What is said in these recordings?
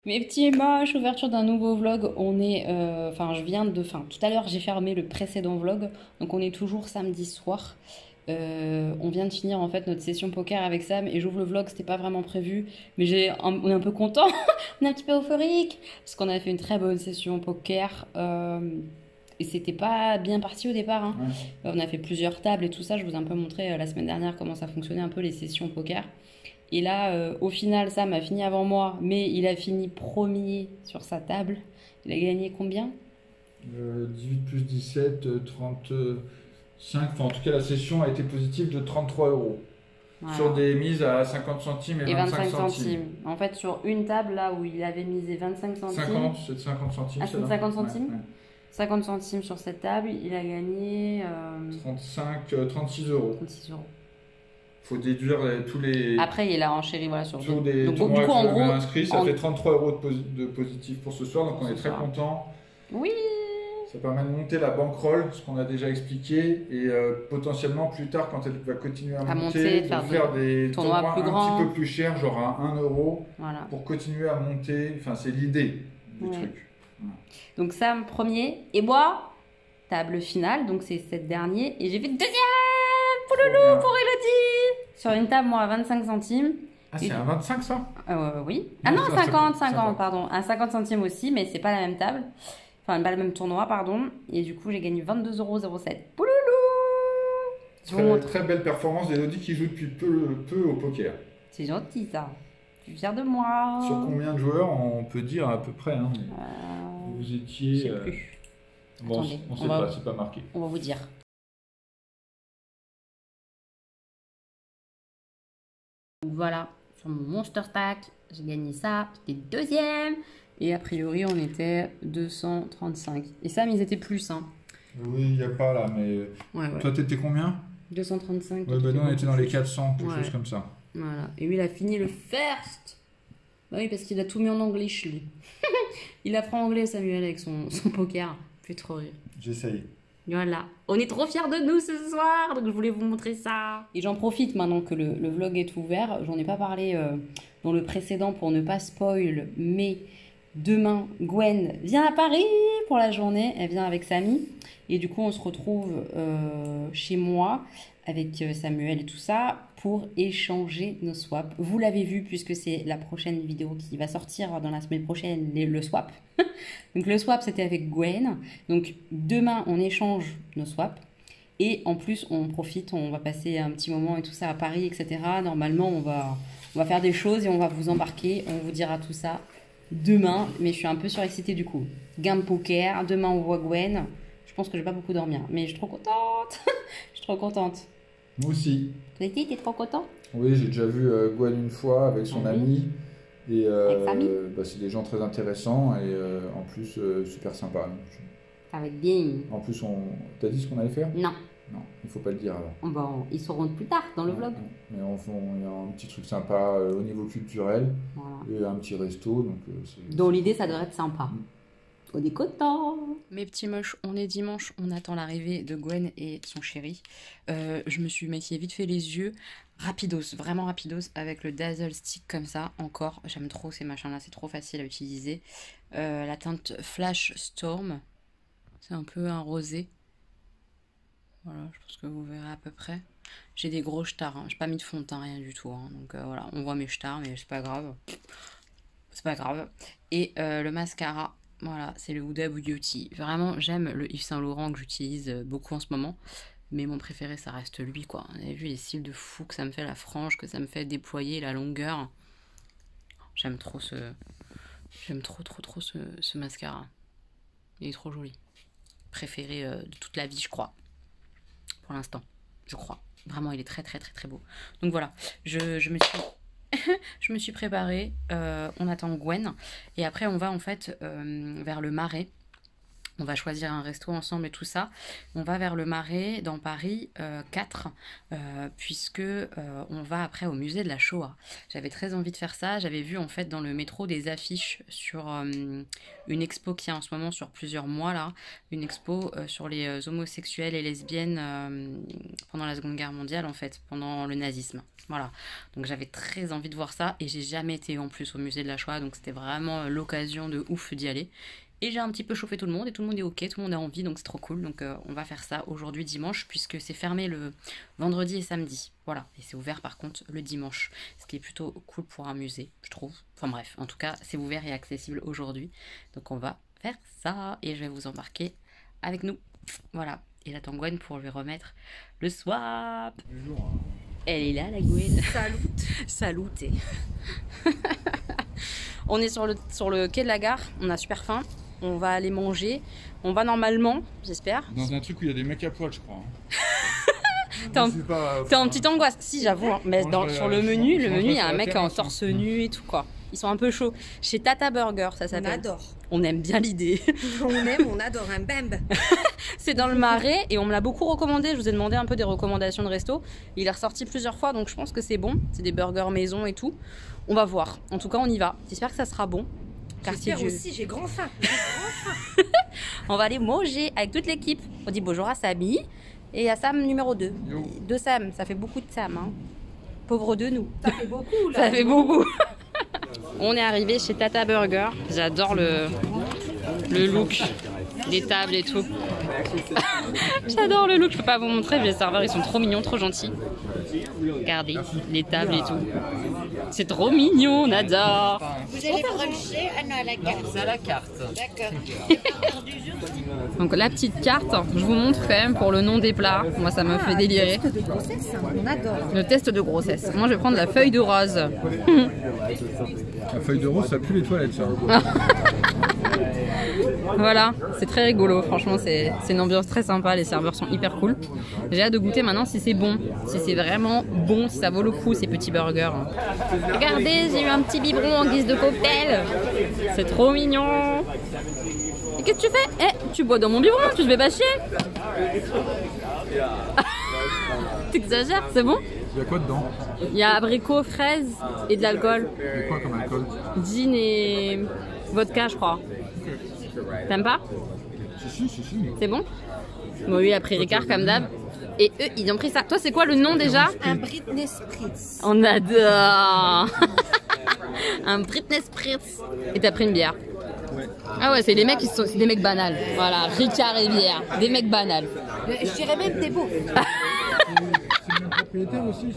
Mes petits moches, ouverture d'un nouveau vlog. On est, tout à l'heure j'ai fermé le précédent vlog, donc on est toujours samedi soir. On vient de finir en fait notre session poker avec Sam et j'ouvre le vlog, c'était pas vraiment prévu, mais on est un peu content, on est un petit peu euphorique parce qu'on a fait une très bonne session poker et c'était pas bien parti au départ, hein. On a fait plusieurs tables et tout ça. Je vous ai un peu montré la semaine dernière comment ça fonctionnait un peu les sessions poker. Et là, au final, Sam a fini avant moi, mais il a fini premier sur sa table. Il a gagné combien? 18 plus 17, 35. Enfin, en tout cas, la session a été positive de 33 euros. Voilà. Sur des mises à 50 centimes et 25 centimes. En fait, sur une table, là où il avait misé 25 centimes. 50, c'est de 50 centimes. Ah, c'est de 50 centimes, ouais. 50 centimes sur cette table, il a gagné 36 euros. 36 euros. Faut déduire tous les. Après, il a enchéri voilà, sur tous les donc, tournois du coup, en gros. inscrits, ça fait 33 euros de positif pour ce soir, donc on est très content. Oui! Ça permet de monter la bankroll, ce qu'on a déjà expliqué, et potentiellement plus tard, quand elle va continuer à monter, de faire des tournois plus un petit peu plus chers, genre à 1 euro, voilà, pour continuer à monter. Enfin, c'est l'idée du truc. Voilà. Donc Sam premier, et moi, table finale, donc c'est cette dernière, et j'ai fait deuxième pour Loulou, pour Elodie, sur une table, moi, à 25 centimes. Ah, c'est un 25 ça? Oui. Ah non, 50, pardon. Un 50 centimes aussi, mais c'est pas la même table. Enfin, pas le même tournoi, pardon. Et du coup, j'ai gagné 22,07 €. Pouloulou! Très belle performance d'Elodie qui joue depuis peu au poker. C'est gentil, ça. Je suis fière de moi. Sur combien de joueurs, on peut dire à peu près, hein, vous étiez... Je sais plus. Bon, attendez, on sait pas, c'est pas marqué. On va vous dire. Donc voilà, sur mon Monster Stack, j'ai gagné ça. J'étais deuxième. Et a priori, on était 235. Et Sam, ils étaient plus, hein. Oui, il n'y a pas là, mais... Ouais. Toi, t'étais combien? 235. Ouais, bah nous, on était dans les 400, quelque chose comme ça. Voilà. Et lui, il a fini le first. Bah oui, parce qu'il a tout mis en anglais, lui. Il apprend anglais, Samuel, avec son poker. Fait trop rire. J'essaye. Voilà. On est trop fiers de nous ce soir, donc je voulais vous montrer ça. Et j'en profite maintenant que le vlog est ouvert. J'en ai pas parlé dans le précédent pour ne pas spoil, mais demain, Gwen vient à Paris pour la journée. Elle vient avec Samy. Et du coup, on se retrouve chez moi avec Samuel et tout ça pour échanger nos swaps. Vous l'avez vu puisque c'est la prochaine vidéo qui va sortir dans la semaine prochaine, le swap. Donc le swap, c'était avec Gwen. Donc demain, on échange nos swaps. Et en plus, on profite, on va passer un petit moment et tout ça à Paris, etc. Normalement, on va faire des choses et on va vous embarquer. On vous dira tout ça demain. Mais je suis un peu surexcitée du coup. Game poker, demain on voit Gwen. Je pense que je vais pas beaucoup dormir, mais je suis trop contente. Je suis trop contente. Moi aussi. Toi aussi, t'es trop content? Oui, j'ai déjà vu Gwen une fois avec son ami. Et c'est des gens très intéressants et en plus super sympa. Ça va être bien. En plus, t'as dit ce qu'on allait faire? Non. Non, il faut pas le dire avant. Bon, ils sauront plus tard dans le vlog. Mais il y a un petit truc sympa au niveau culturel. Voilà. Et un petit resto. Donc l'idée, ça devrait être sympa. On est content. Mes petits moches, on est dimanche, on attend l'arrivée de Gwen et son chéri. Je me suis maquillée vite fait les yeux, rapidos, vraiment rapidos, avec le Dazzle Stick comme ça, encore. J'aime trop ces machins-là, c'est trop facile à utiliser. La teinte Flash Storm, c'est un peu un rosé. Voilà, je pense que vous verrez à peu près. J'ai des gros stars, hein. J'ai pas mis de fond de teint, rien du tout. Hein. Donc voilà, on voit mes stars, mais c'est pas grave. C'est pas grave. Et le mascara. Voilà, c'est le Huda Beauty. Vraiment, j'aime le Yves Saint Laurent que j'utilise beaucoup en ce moment. Mais mon préféré, ça reste lui, quoi. Vous avez vu les cils de fou que ça me fait, la frange, que ça me fait déployer, la longueur. J'aime trop J'aime trop ce mascara. Il est trop joli. Préféré de toute la vie, je crois. Pour l'instant, je crois. Vraiment, il est très beau. Donc voilà, je me suis... je me suis préparée, on attend Gwen et après on va en fait vers le Marais. On va choisir un resto ensemble et tout ça. On va vers le Marais dans Paris 4 puisque on va après au musée de la Shoah. J'avais très envie de faire ça. J'avais vu en fait dans le métro des affiches sur une expo qui est en ce moment sur plusieurs mois là. Une expo sur les homosexuels et lesbiennes pendant la Seconde Guerre mondiale en fait, pendant le nazisme. Voilà. Donc j'avais très envie de voir ça et j'ai jamais été en plus au musée de la Shoah. Donc c'était vraiment l'occasion de ouf d'y aller. Et j'ai un petit peu chauffé tout le monde et tout le monde est ok, tout le monde a envie, donc c'est trop cool. Donc on va faire ça aujourd'hui dimanche puisque c'est fermé le vendredi et samedi. Voilà, et c'est ouvert par contre le dimanche, ce qui est plutôt cool pour un musée, je trouve. Enfin bref, en tout cas c'est ouvert et accessible aujourd'hui. Donc on va faire ça et je vais vous embarquer avec nous. Voilà, et j'attends Gwen pour lui remettre le swap. Elle est là la Gwen. Salut. On est sur le quai de la gare, on a super faim. On va aller manger. On va normalement, j'espère. Dans un truc où il y a des mecs à poil, je crois. T'es en petite angoisse. Si, j'avoue. Hein. Mais sur le menu, il y a un mec en torse nu et tout, quoi. Ils sont un peu chauds. Chez Tata Burger, ça s'appelle. On adore. On aime bien l'idée. On adore un bamb. C'est dans le Marais et on me l'a beaucoup recommandé. Je vous ai demandé un peu des recommandations de resto. Il est ressorti plusieurs fois, donc je pense que c'est bon. C'est des burgers maison et tout. On va voir. En tout cas, on y va. J'espère que ça sera bon. J'espère aussi, j'ai grand faim. On va aller manger avec toute l'équipe. On dit bonjour à Samy et à Sam numéro 2. Yo. Deux Sam, ça fait beaucoup de Sam. Hein. Pauvre de nous. Ça fait beaucoup là. Ça fait beaucoup. On est arrivé chez Tata Burger. J'adore le look des tables et tout. J'adore le look. Je peux pas vous montrer, mais les serveurs ils sont trop mignons, trop gentils. Regardez les tables et tout. C'est trop mignon, on adore. Vous allez bruncher à la carte. C'est à la carte. D'accord. Donc la petite carte, je vous montre quand même pour le nom des plats. Moi ça me fait délirer. Le test de grossesse, on adore. Le test de grossesse. Moi je vais prendre la feuille de rose. La feuille de rose, ça pue les toilettes, ça. Voilà, c'est très rigolo. Franchement, c'est une ambiance très sympa. Les serveurs sont hyper cool. J'ai hâte de goûter maintenant si c'est bon. Si c'est vraiment bon, si ça vaut le coup ces petits burgers. Regardez, j'ai eu un petit biberon en guise de cocktail. C'est trop mignon. Et qu'est-ce que tu fais? Tu bois dans mon biberon, tu te fais pas chier. T'exagères, c'est bon? Il y a quoi dedans? Il y a abricot, fraise et de l'alcool. Il y a quoi comme alcool? Gin et vodka, je crois. T'aimes pas? Si. C'est bon? Bon, lui, il a pris Ricard comme d'hab. Et eux, ils ont pris ça. Toi, c'est quoi le nom déjà? Un Britney Spritz. On adore. Un Britney Spritz. Et t'as pris une bière? Ouais. Ah ouais, c'est les mecs c'est des mecs banals. Voilà, Ricard et bière. Des mecs banals. Je dirais même des beaux. C'est mon propriétaire aussi.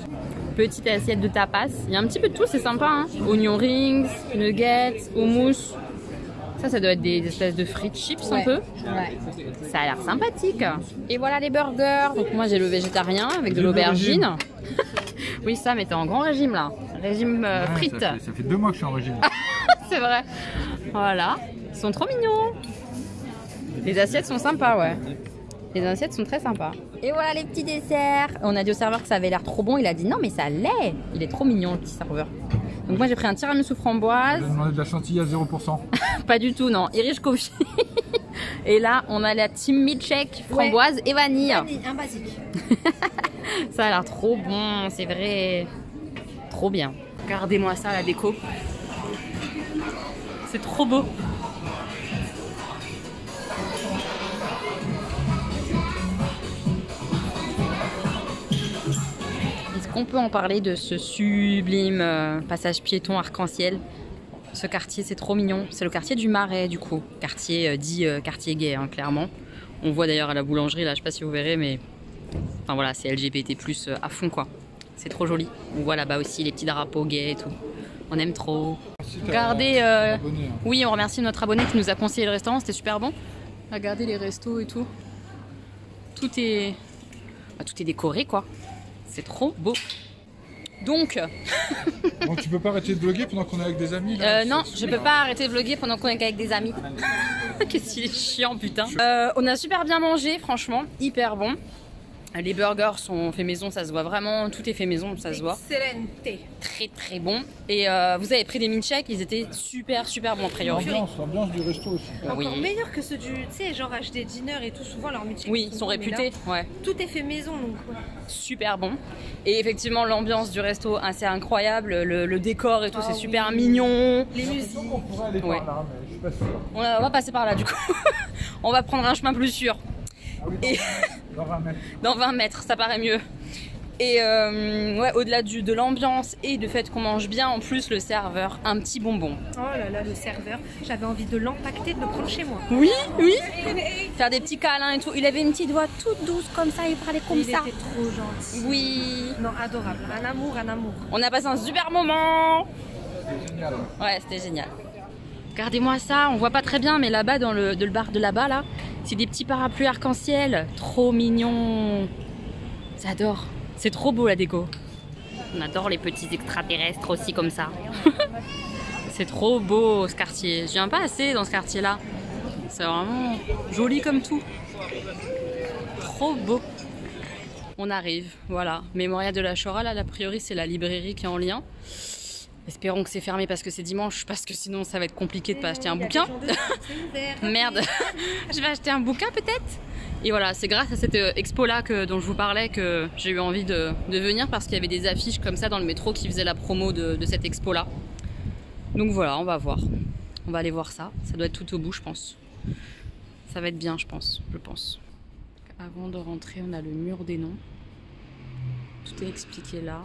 Petite assiette de tapas. Il y a un petit peu de tout, c'est sympa. Hein. Onion rings, nuggets, hummus. Ça doit être des espèces de frites chips un peu. Ouais. Ça a l'air sympathique. Et voilà les burgers. Donc moi j'ai le végétarien avec de l'aubergine. Oui ça, mais t'es en grand régime là. Régime frites. Ça fait 2 mois que je suis en régime. C'est vrai. Voilà. Ils sont trop mignons. Les assiettes sont sympas, ouais. Les assiettes sont très sympas. Et voilà les petits desserts. On a dit au serveur que ça avait l'air trop bon. Il a dit non mais ça l'est. Il est trop mignon le petit serveur. Donc moi j'ai pris un tiramisu framboise. Je vais demander de la chantilly à 0%. Pas du tout, non. Irish coffee. Et là, on a la team milkshake, framboise et vanille. Un basique. Ça a l'air trop bon, c'est vrai. Trop bien. Regardez-moi ça, la déco. C'est trop beau. Est-ce qu'on peut en parler de ce sublime passage piéton arc-en-ciel? Ce quartier, c'est trop mignon. C'est le quartier du Marais, du coup. Quartier dit quartier gay, hein, clairement. On voit d'ailleurs à la boulangerie, là, je sais pas si vous verrez, mais... Enfin voilà, c'est LGBT+, à fond, quoi. C'est trop joli. On voit là-bas aussi les petits drapeaux gays et tout. On aime trop. Regardez... Oui, on remercie notre abonné qui nous a conseillé le restaurant, c'était super bon. Regardez les restos et tout. Tout est décoré, quoi. C'est trop beau. Donc tu peux pas arrêter de vlogger pendant qu'on est avec des amis là, non, je peux pas arrêter de vlogger pendant qu'on est avec des amis. Qu'est-ce qu'il est chiant, putain. On a super bien mangé, franchement, hyper bon. Les burgers sont faits maison, ça se voit vraiment. Tout est fait maison, ça se voit. Excellente. Très très bon. Et vous avez pris des milkshakes, ils étaient super bons a priori. L'ambiance du resto aussi. Encore meilleur que ceux du, tu sais, genre HD Dinner et tout, souvent leurs milkshakes. Oui, ils sont réputés, ouais. Tout est fait maison, donc ouais. Super bon. Et effectivement, l'ambiance du resto, c'est incroyable. Le décor et tout, c'est super mignon. Les musiques. On pourrait aller par là, mais je suis pas sûr. On va passer par là du coup. On va prendre un chemin plus sûr. Ah oui, dans 20 mètres. Dans 20 mètres, ça paraît mieux. Et ouais, au-delà de l'ambiance et du fait qu'on mange bien, en plus le serveur, un petit bonbon. Oh là là, le serveur, j'avais envie de l'empacter, de le prendre chez moi. Oui. Faire des petits câlins et tout. Il avait une petite voix toute douce comme ça, il parlait comme ça. Il était trop gentil. Oui. Non, adorable. Un amour. On a passé un super moment. C'était génial. Ouais, c'était génial. Regardez-moi ça, on voit pas très bien, mais là-bas, dans le bar de là-bas, là, c'est des petits parapluies arc-en-ciel. Trop mignon. J'adore. C'est trop beau la déco. On adore les petits extraterrestres aussi comme ça. C'est trop beau ce quartier. Je viens pas assez dans ce quartier-là. C'est vraiment joli comme tout. Trop beau. On arrive, voilà. Mémorial de la Shoah, là, a priori, c'est la librairie qui est en lien. Espérons que c'est fermé parce que c'est dimanche, parce que sinon ça va être compliqué de pas acheter un bouquin. Merde, je vais acheter un bouquin peut-être. Et voilà, c'est grâce à cette expo-là dont je vous parlais que j'ai eu envie de venir parce qu'il y avait des affiches comme ça dans le métro qui faisaient la promo de cette expo-là. Donc voilà, on va voir. On va aller voir ça. Ça doit être tout au bout, je pense. Ça va être bien, je pense. Avant de rentrer, on a le mur des noms. Tout est expliqué là.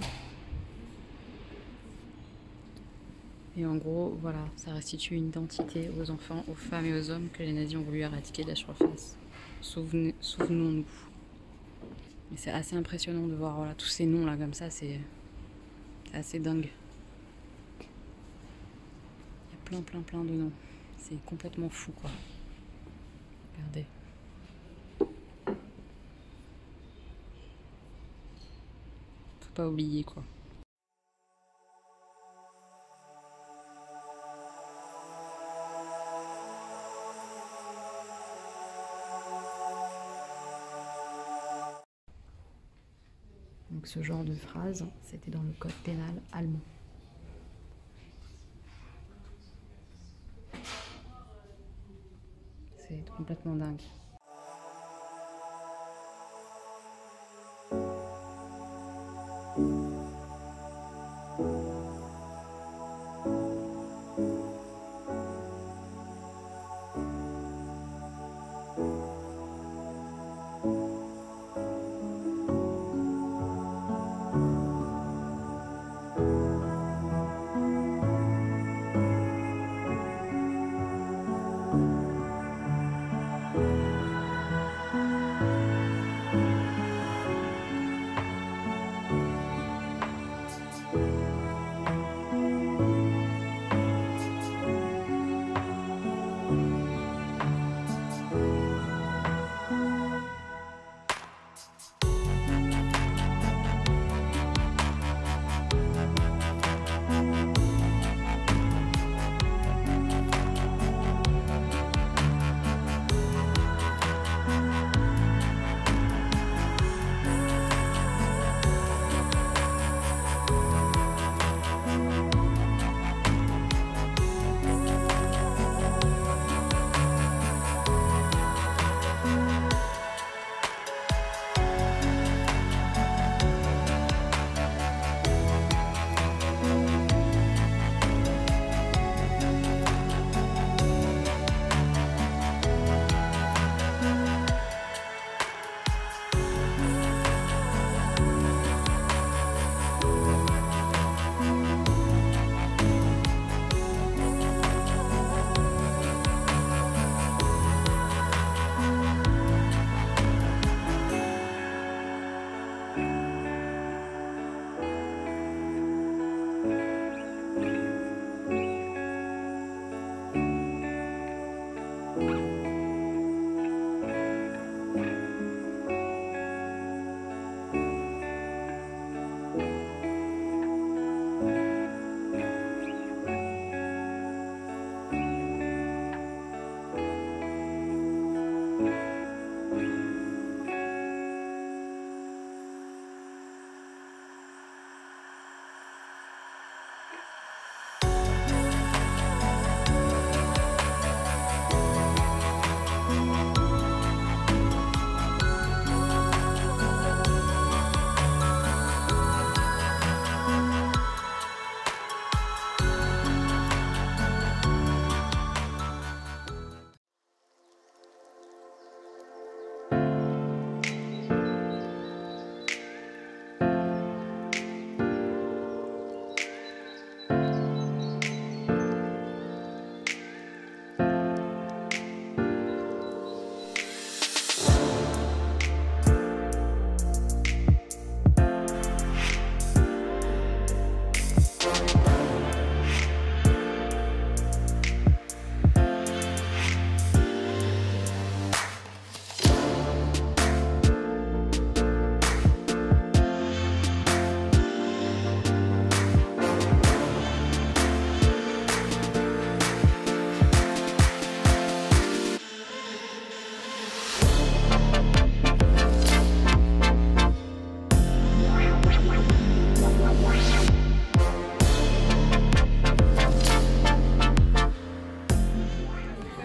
Et en gros, voilà, ça restitue une identité aux enfants, aux femmes et aux hommes que les nazis ont voulu éradiquer de la surface. Souvenons-nous. Mais c'est assez impressionnant de voir voilà, tous ces noms là comme ça, c'est assez dingue. Il y a plein de noms. C'est complètement fou quoi. Regardez. Faut pas oublier quoi. Donc ce genre de phrase, c'était dans le code pénal allemand. C'est complètement dingue.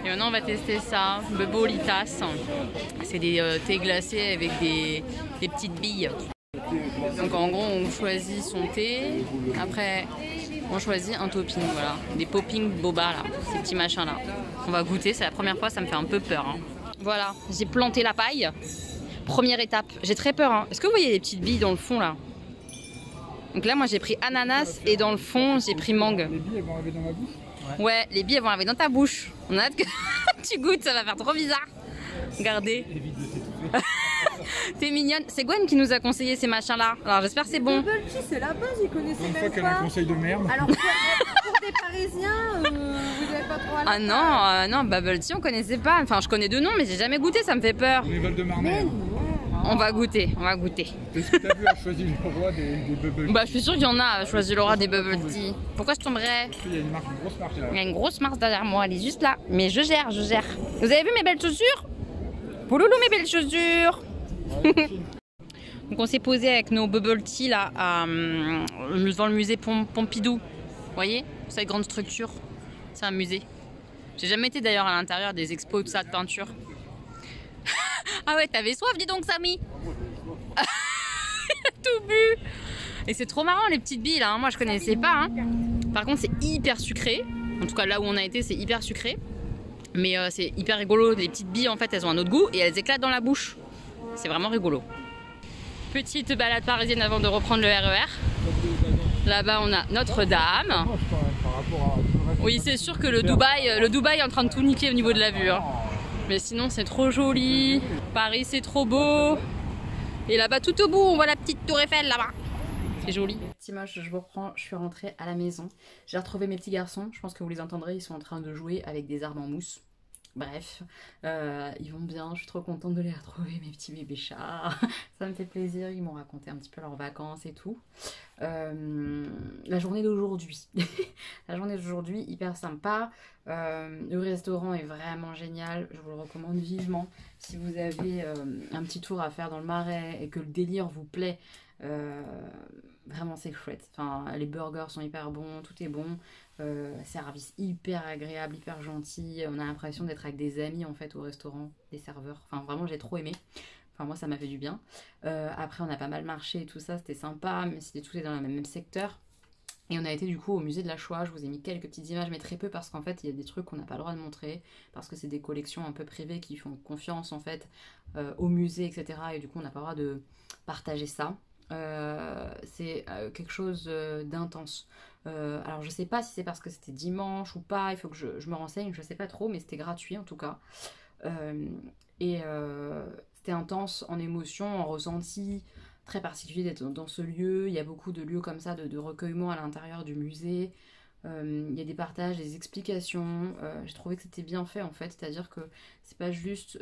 Et maintenant on va tester ça, Bubblitas. C'est des thés glacés avec des petites billes. Donc en gros on choisit son thé, après on choisit un topping, voilà. Des popping boba là, ces petits machins là. On va goûter, c'est la première fois, ça me fait un peu peur. Hein. Voilà, j'ai planté la paille. Première étape, j'ai très peur. Hein. Est-ce que vous voyez les petites billes dans le fond là? Donc là moi j'ai pris ananas et dans le fond j'ai pris mangue. Les billes elles vont arriver dans ma bouche? Ouais, les billes elles vont arriver dans ta bouche. On a hâte que tu goûtes, ça va faire trop bizarre. Regardez. T'es mignonne. C'est Gwen qui nous a conseillé ces machins là. Alors j'espère que c'est bon. Bubble tea c'est la base, ils connaissaient même pas. Une fois qu'elle a un conseil de merde. Alors pour des Parisiens, vous avez pas trop à Ah non, non, Bubble tea on connaissait pas. Enfin je connais deux noms mais j'ai jamais goûté, ça me fait peur. Les Val de Marne. On va goûter, on va goûter. Est-ce que t'as vu à choisir le roi des bubble tea? Bah je suis sûre qu'il y en a à choisir le roi des bubble tea. Pourquoi je tomberais? Il y a une grosse marque là. Il y a une grosse marque derrière moi, elle est juste là. Mais je gère, je gère. Vous avez vu mes belles chaussures? Pouloulou mes belles chaussures. Donc on s'est posé avec nos bubble tea là devant le musée Pompidou. Vous voyez? Cette grande structure. C'est un musée. J'ai jamais été d'ailleurs à l'intérieur des expos, tout ça de peinture. Ah ouais, t'avais soif, dis donc, Samy. Il a tout bu. Et c'est trop marrant les petites billes là, hein. Moi je connaissais pas. Hein. Par contre, c'est hyper sucré. En tout cas, là où on a été, c'est hyper sucré. Mais c'est hyper rigolo. Les petites billes, en fait, elles ont un autre goût et elles éclatent dans la bouche. C'est vraiment rigolo. Petite balade parisienne avant de reprendre le RER. Là-bas, on a Notre-Dame. Oui, c'est sûr que le Dubaï est en train de tout niquer au niveau de la vue. Hein. Mais sinon, c'est trop joli. Paris, c'est trop beau. Et là-bas, tout au bout, on voit la petite tour Eiffel là-bas. C'est joli. Petit moche, je vous reprends. Je suis rentrée à la maison. J'ai retrouvé mes petits garçons. Je pense que vous les entendrez. Ils sont en train de jouer avec des arbres en mousse. Bref, ils vont bien. Je suis trop contente de les retrouver, mes petits bébés chats. Ça me fait plaisir. Ils m'ont raconté un petit peu leurs vacances et tout. La journée d'aujourd'hui. La journée d'aujourd'hui, hyper sympa. Le restaurant est vraiment génial. Je vous le recommande vivement. Si vous avez un petit tour à faire dans le Marais et que le délire vous plaît, vraiment c'est chouette. Enfin, les burgers sont hyper bons, tout est bon. Service hyper agréable, hyper gentil. On a l'impression d'être avec des amis en fait au restaurant, des serveurs. Enfin, vraiment, j'ai trop aimé. Enfin, moi, ça m'a fait du bien. Après, on a pas mal marché et tout ça, c'était sympa, mais tout est dans le même secteur. Et on a été du coup au musée de la Shoah. Je vous ai mis quelques petites images, mais très peu parce qu'en fait, il y a des trucs qu'on n'a pas le droit de montrer parce que c'est des collections un peu privées qui font confiance en fait au musée, etc. Et du coup, on n'a pas le droit de partager ça. C'est quelque chose d'intense. Alors je sais pas si c'est parce que c'était dimanche ou pas, il faut que je me renseigne, je sais pas trop, mais c'était gratuit en tout cas. C'était intense en émotion, en ressenti, très particulier d'être dans ce lieu. Il y a beaucoup de lieux comme ça de recueillement à l'intérieur du musée. Il y a des partages, des explications. J'ai trouvé que c'était bien fait en fait, c'est-à-dire que c'est pas juste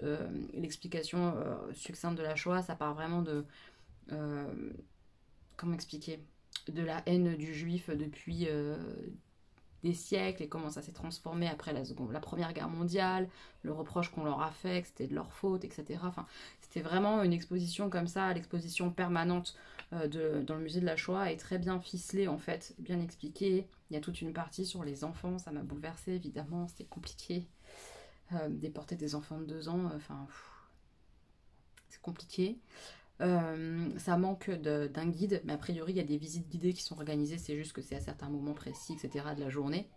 l'explication succincte de la Shoah, ça part vraiment de comment expliquer, de la haine du juif depuis des siècles et comment ça s'est transformé après la Première Guerre mondiale, le reproche qu'on leur a fait, que c'était de leur faute, etc. Enfin, c'était vraiment une exposition comme ça, l'exposition permanente dans le musée de la Shoah est très bien ficelée en fait, bien expliquée. Il y a toute une partie sur les enfants, ça m'a bouleversée évidemment, c'était compliqué. Déporter des enfants de 2 ans, enfin, c'est compliqué. Ça manque d'un guide, mais a priori il y a des visites guidées qui sont organisées, c'est juste que c'est à certains moments précis, etc. de la journée.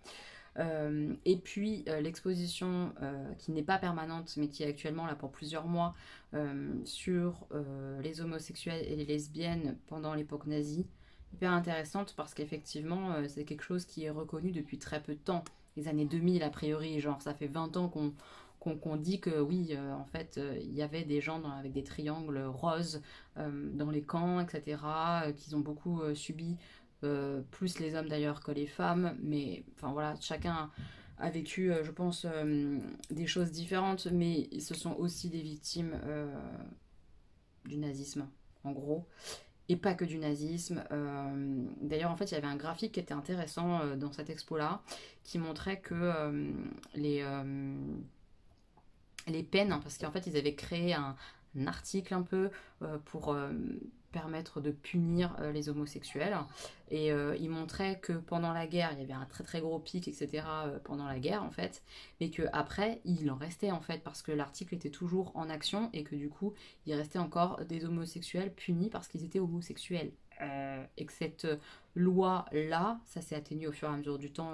Et puis l'exposition qui n'est pas permanente, mais qui est actuellement là pour plusieurs mois, sur les homosexuels et les lesbiennes pendant l'époque nazie, hyper intéressante parce qu'effectivement c'est quelque chose qui est reconnu depuis très peu de temps, les années 2000 a priori, genre ça fait 20 ans qu'on dit que oui, en fait, il y avait des gens avec des triangles roses dans les camps, etc., qu'ils ont beaucoup subi, plus les hommes d'ailleurs que les femmes, mais enfin voilà, chacun a vécu, je pense, des choses différentes, mais ce sont aussi des victimes du nazisme, en gros. Et pas que du nazisme. D'ailleurs, en fait, il y avait un graphique qui était intéressant dans cette expo-là, qui montrait que les peines, parce qu'en fait ils avaient créé un article un peu pour permettre de punir les homosexuels. Et il montrait que pendant la guerre, il y avait un très très gros pic, etc. Pendant la guerre en fait, mais qu'après, il en restait en fait, parce que l'article était toujours en action et que du coup, il restait encore des homosexuels punis parce qu'ils étaient homosexuels. Et que cette loi-là, ça s'est atténué au fur et à mesure du temps,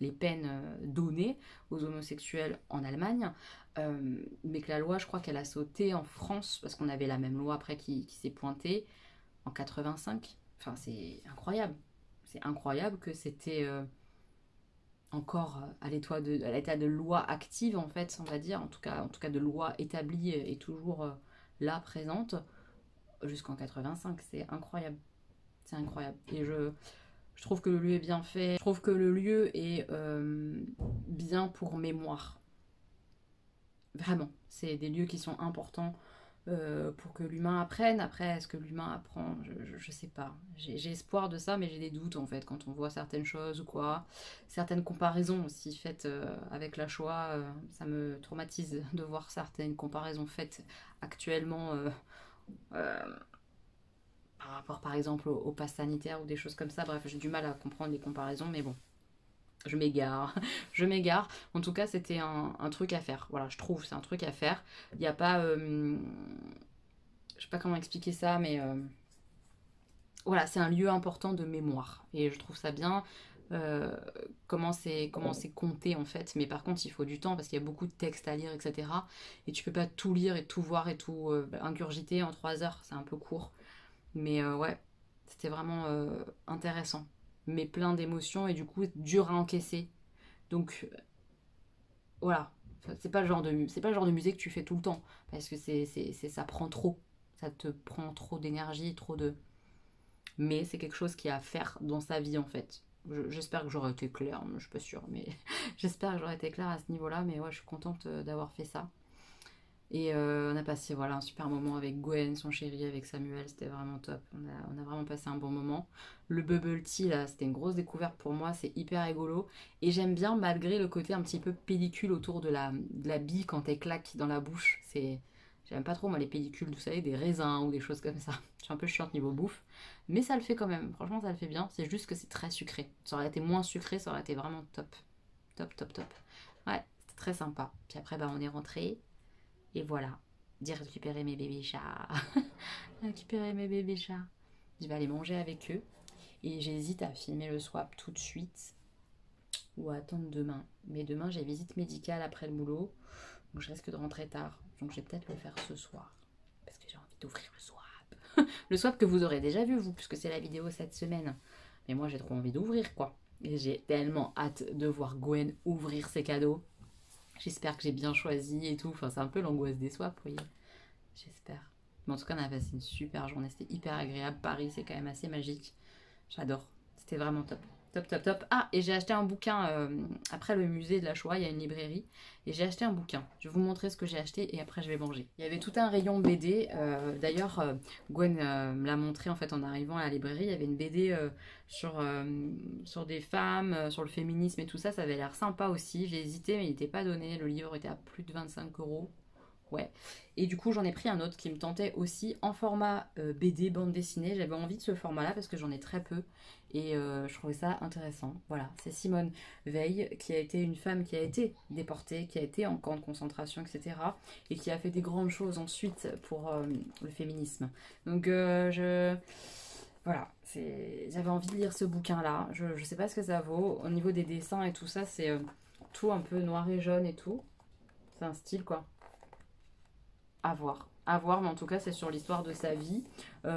les peines données aux homosexuels en Allemagne, mais que la loi, je crois qu'elle a sauté en France, parce qu'on avait la même loi après qui s'est pointée en 85. Enfin, c'est incroyable. C'est incroyable que c'était encore à l'état de loi active, en fait, on va dire, en tout cas de loi établie et toujours là, présente, jusqu'en 85. C'est incroyable. C'est incroyable. Et je trouve que le lieu est bien fait. Je trouve que le lieu est bien pour mémoire. Vraiment. C'est des lieux qui sont importants pour que l'humain apprenne. Après, est-ce que l'humain apprend? Je sais pas. J'ai espoir de ça, mais j'ai des doutes en fait quand on voit certaines choses ou quoi. Certaines comparaisons aussi faites avec la Shoah. Ça me traumatise de voir certaines comparaisons faites actuellement par rapport par exemple au pass sanitaire ou des choses comme ça. Bref, j'ai du mal à comprendre les comparaisons, mais bon. Je m'égare, je m'égare. En tout cas, c'était un truc à faire. Voilà, je trouve, c'est un truc à faire. Il n'y a pas... je sais pas comment expliquer ça, mais... voilà, c'est un lieu important de mémoire. Et je trouve ça bien. Comment c'est compté, en fait. Mais par contre, il faut du temps, parce qu'il y a beaucoup de textes à lire, etc. Et tu peux pas tout lire et tout voir et tout ingurgiter en 3 heures. C'est un peu court. Mais ouais, c'était vraiment intéressant. Mais plein d'émotions et du coup dur à encaisser. Donc voilà, c'est pas le genre de musée que tu fais tout le temps, parce que ça prend trop, ça te prend trop d'énergie, trop de... Mais c'est quelque chose qui a à faire dans sa vie en fait. J'espère que j'aurais été claire, je suis pas sûre, mais j'espère que j'aurais été claire à ce niveau-là, mais ouais, je suis contente d'avoir fait ça. Et on a passé voilà, un super moment avec Gwen, son chéri, avec Samuel, c'était vraiment top. On a vraiment passé un bon moment. Le bubble tea, là, c'était une grosse découverte pour moi, c'est hyper rigolo. Et j'aime bien, malgré le côté un petit peu pellicule autour de la bille quand elle claque dans la bouche. J'aime pas trop, moi, les pellicules, vous savez, des raisins ou des choses comme ça. Je suis un peu chiante niveau bouffe. Mais ça le fait quand même, franchement, ça le fait bien. C'est juste que c'est très sucré. Ça aurait été moins sucré, ça aurait été vraiment top. Top, top, top. Ouais, c'était très sympa. Puis après, bah, on est rentré. Et voilà, j'ai récupéré mes bébés chats. Récupérer mes bébés chats. Je vais aller manger avec eux. Et j'hésite à filmer le swap tout de suite ou à attendre demain. Mais demain, j'ai visite médicale après le boulot. Donc je risque de rentrer tard. Donc je vais peut-être le faire ce soir. Parce que j'ai envie d'ouvrir le swap. Le swap que vous aurez déjà vu, vous, puisque c'est la vidéo cette semaine. Mais moi, j'ai trop envie d'ouvrir, quoi. Et j'ai tellement hâte de voir Gwen ouvrir ses cadeaux. J'espère que j'ai bien choisi et tout. Enfin, c'est un peu l'angoisse des swaps, vous voyez. J'espère. Mais en tout cas, on a passé une super journée. C'était hyper agréable. Paris, c'est quand même assez magique. J'adore. C'était vraiment top. Top, top, top. Ah, et j'ai acheté un bouquin. Après le musée de la Shoah, il y a une librairie. Et j'ai acheté un bouquin. Je vais vous montrer ce que j'ai acheté et après, je vais manger. Il y avait tout un rayon BD. D'ailleurs, Gwen me l'a montré en fait en arrivant à la librairie. Il y avait une BD sur des femmes, sur le féminisme et tout ça. Ça avait l'air sympa aussi. J'ai hésité, mais il n'était pas donné. Le livre était à plus de 25 €. Ouais. Et du coup, j'en ai pris un autre qui me tentait aussi en format BD, bande dessinée. J'avais envie de ce format-là parce que j'en ai très peu. Et je trouvais ça intéressant. Voilà, c'est Simone Veil, qui a été une femme qui a été déportée, qui a été en camp de concentration, etc. Et qui a fait des grandes choses ensuite pour le féminisme. Donc, voilà, j'avais envie de lire ce bouquin-là. Je sais pas ce que ça vaut. Au niveau des dessins et tout ça, c'est tout un peu noir et jaune et tout. C'est un style, quoi. À voir, mais en tout cas c'est sur l'histoire de sa vie.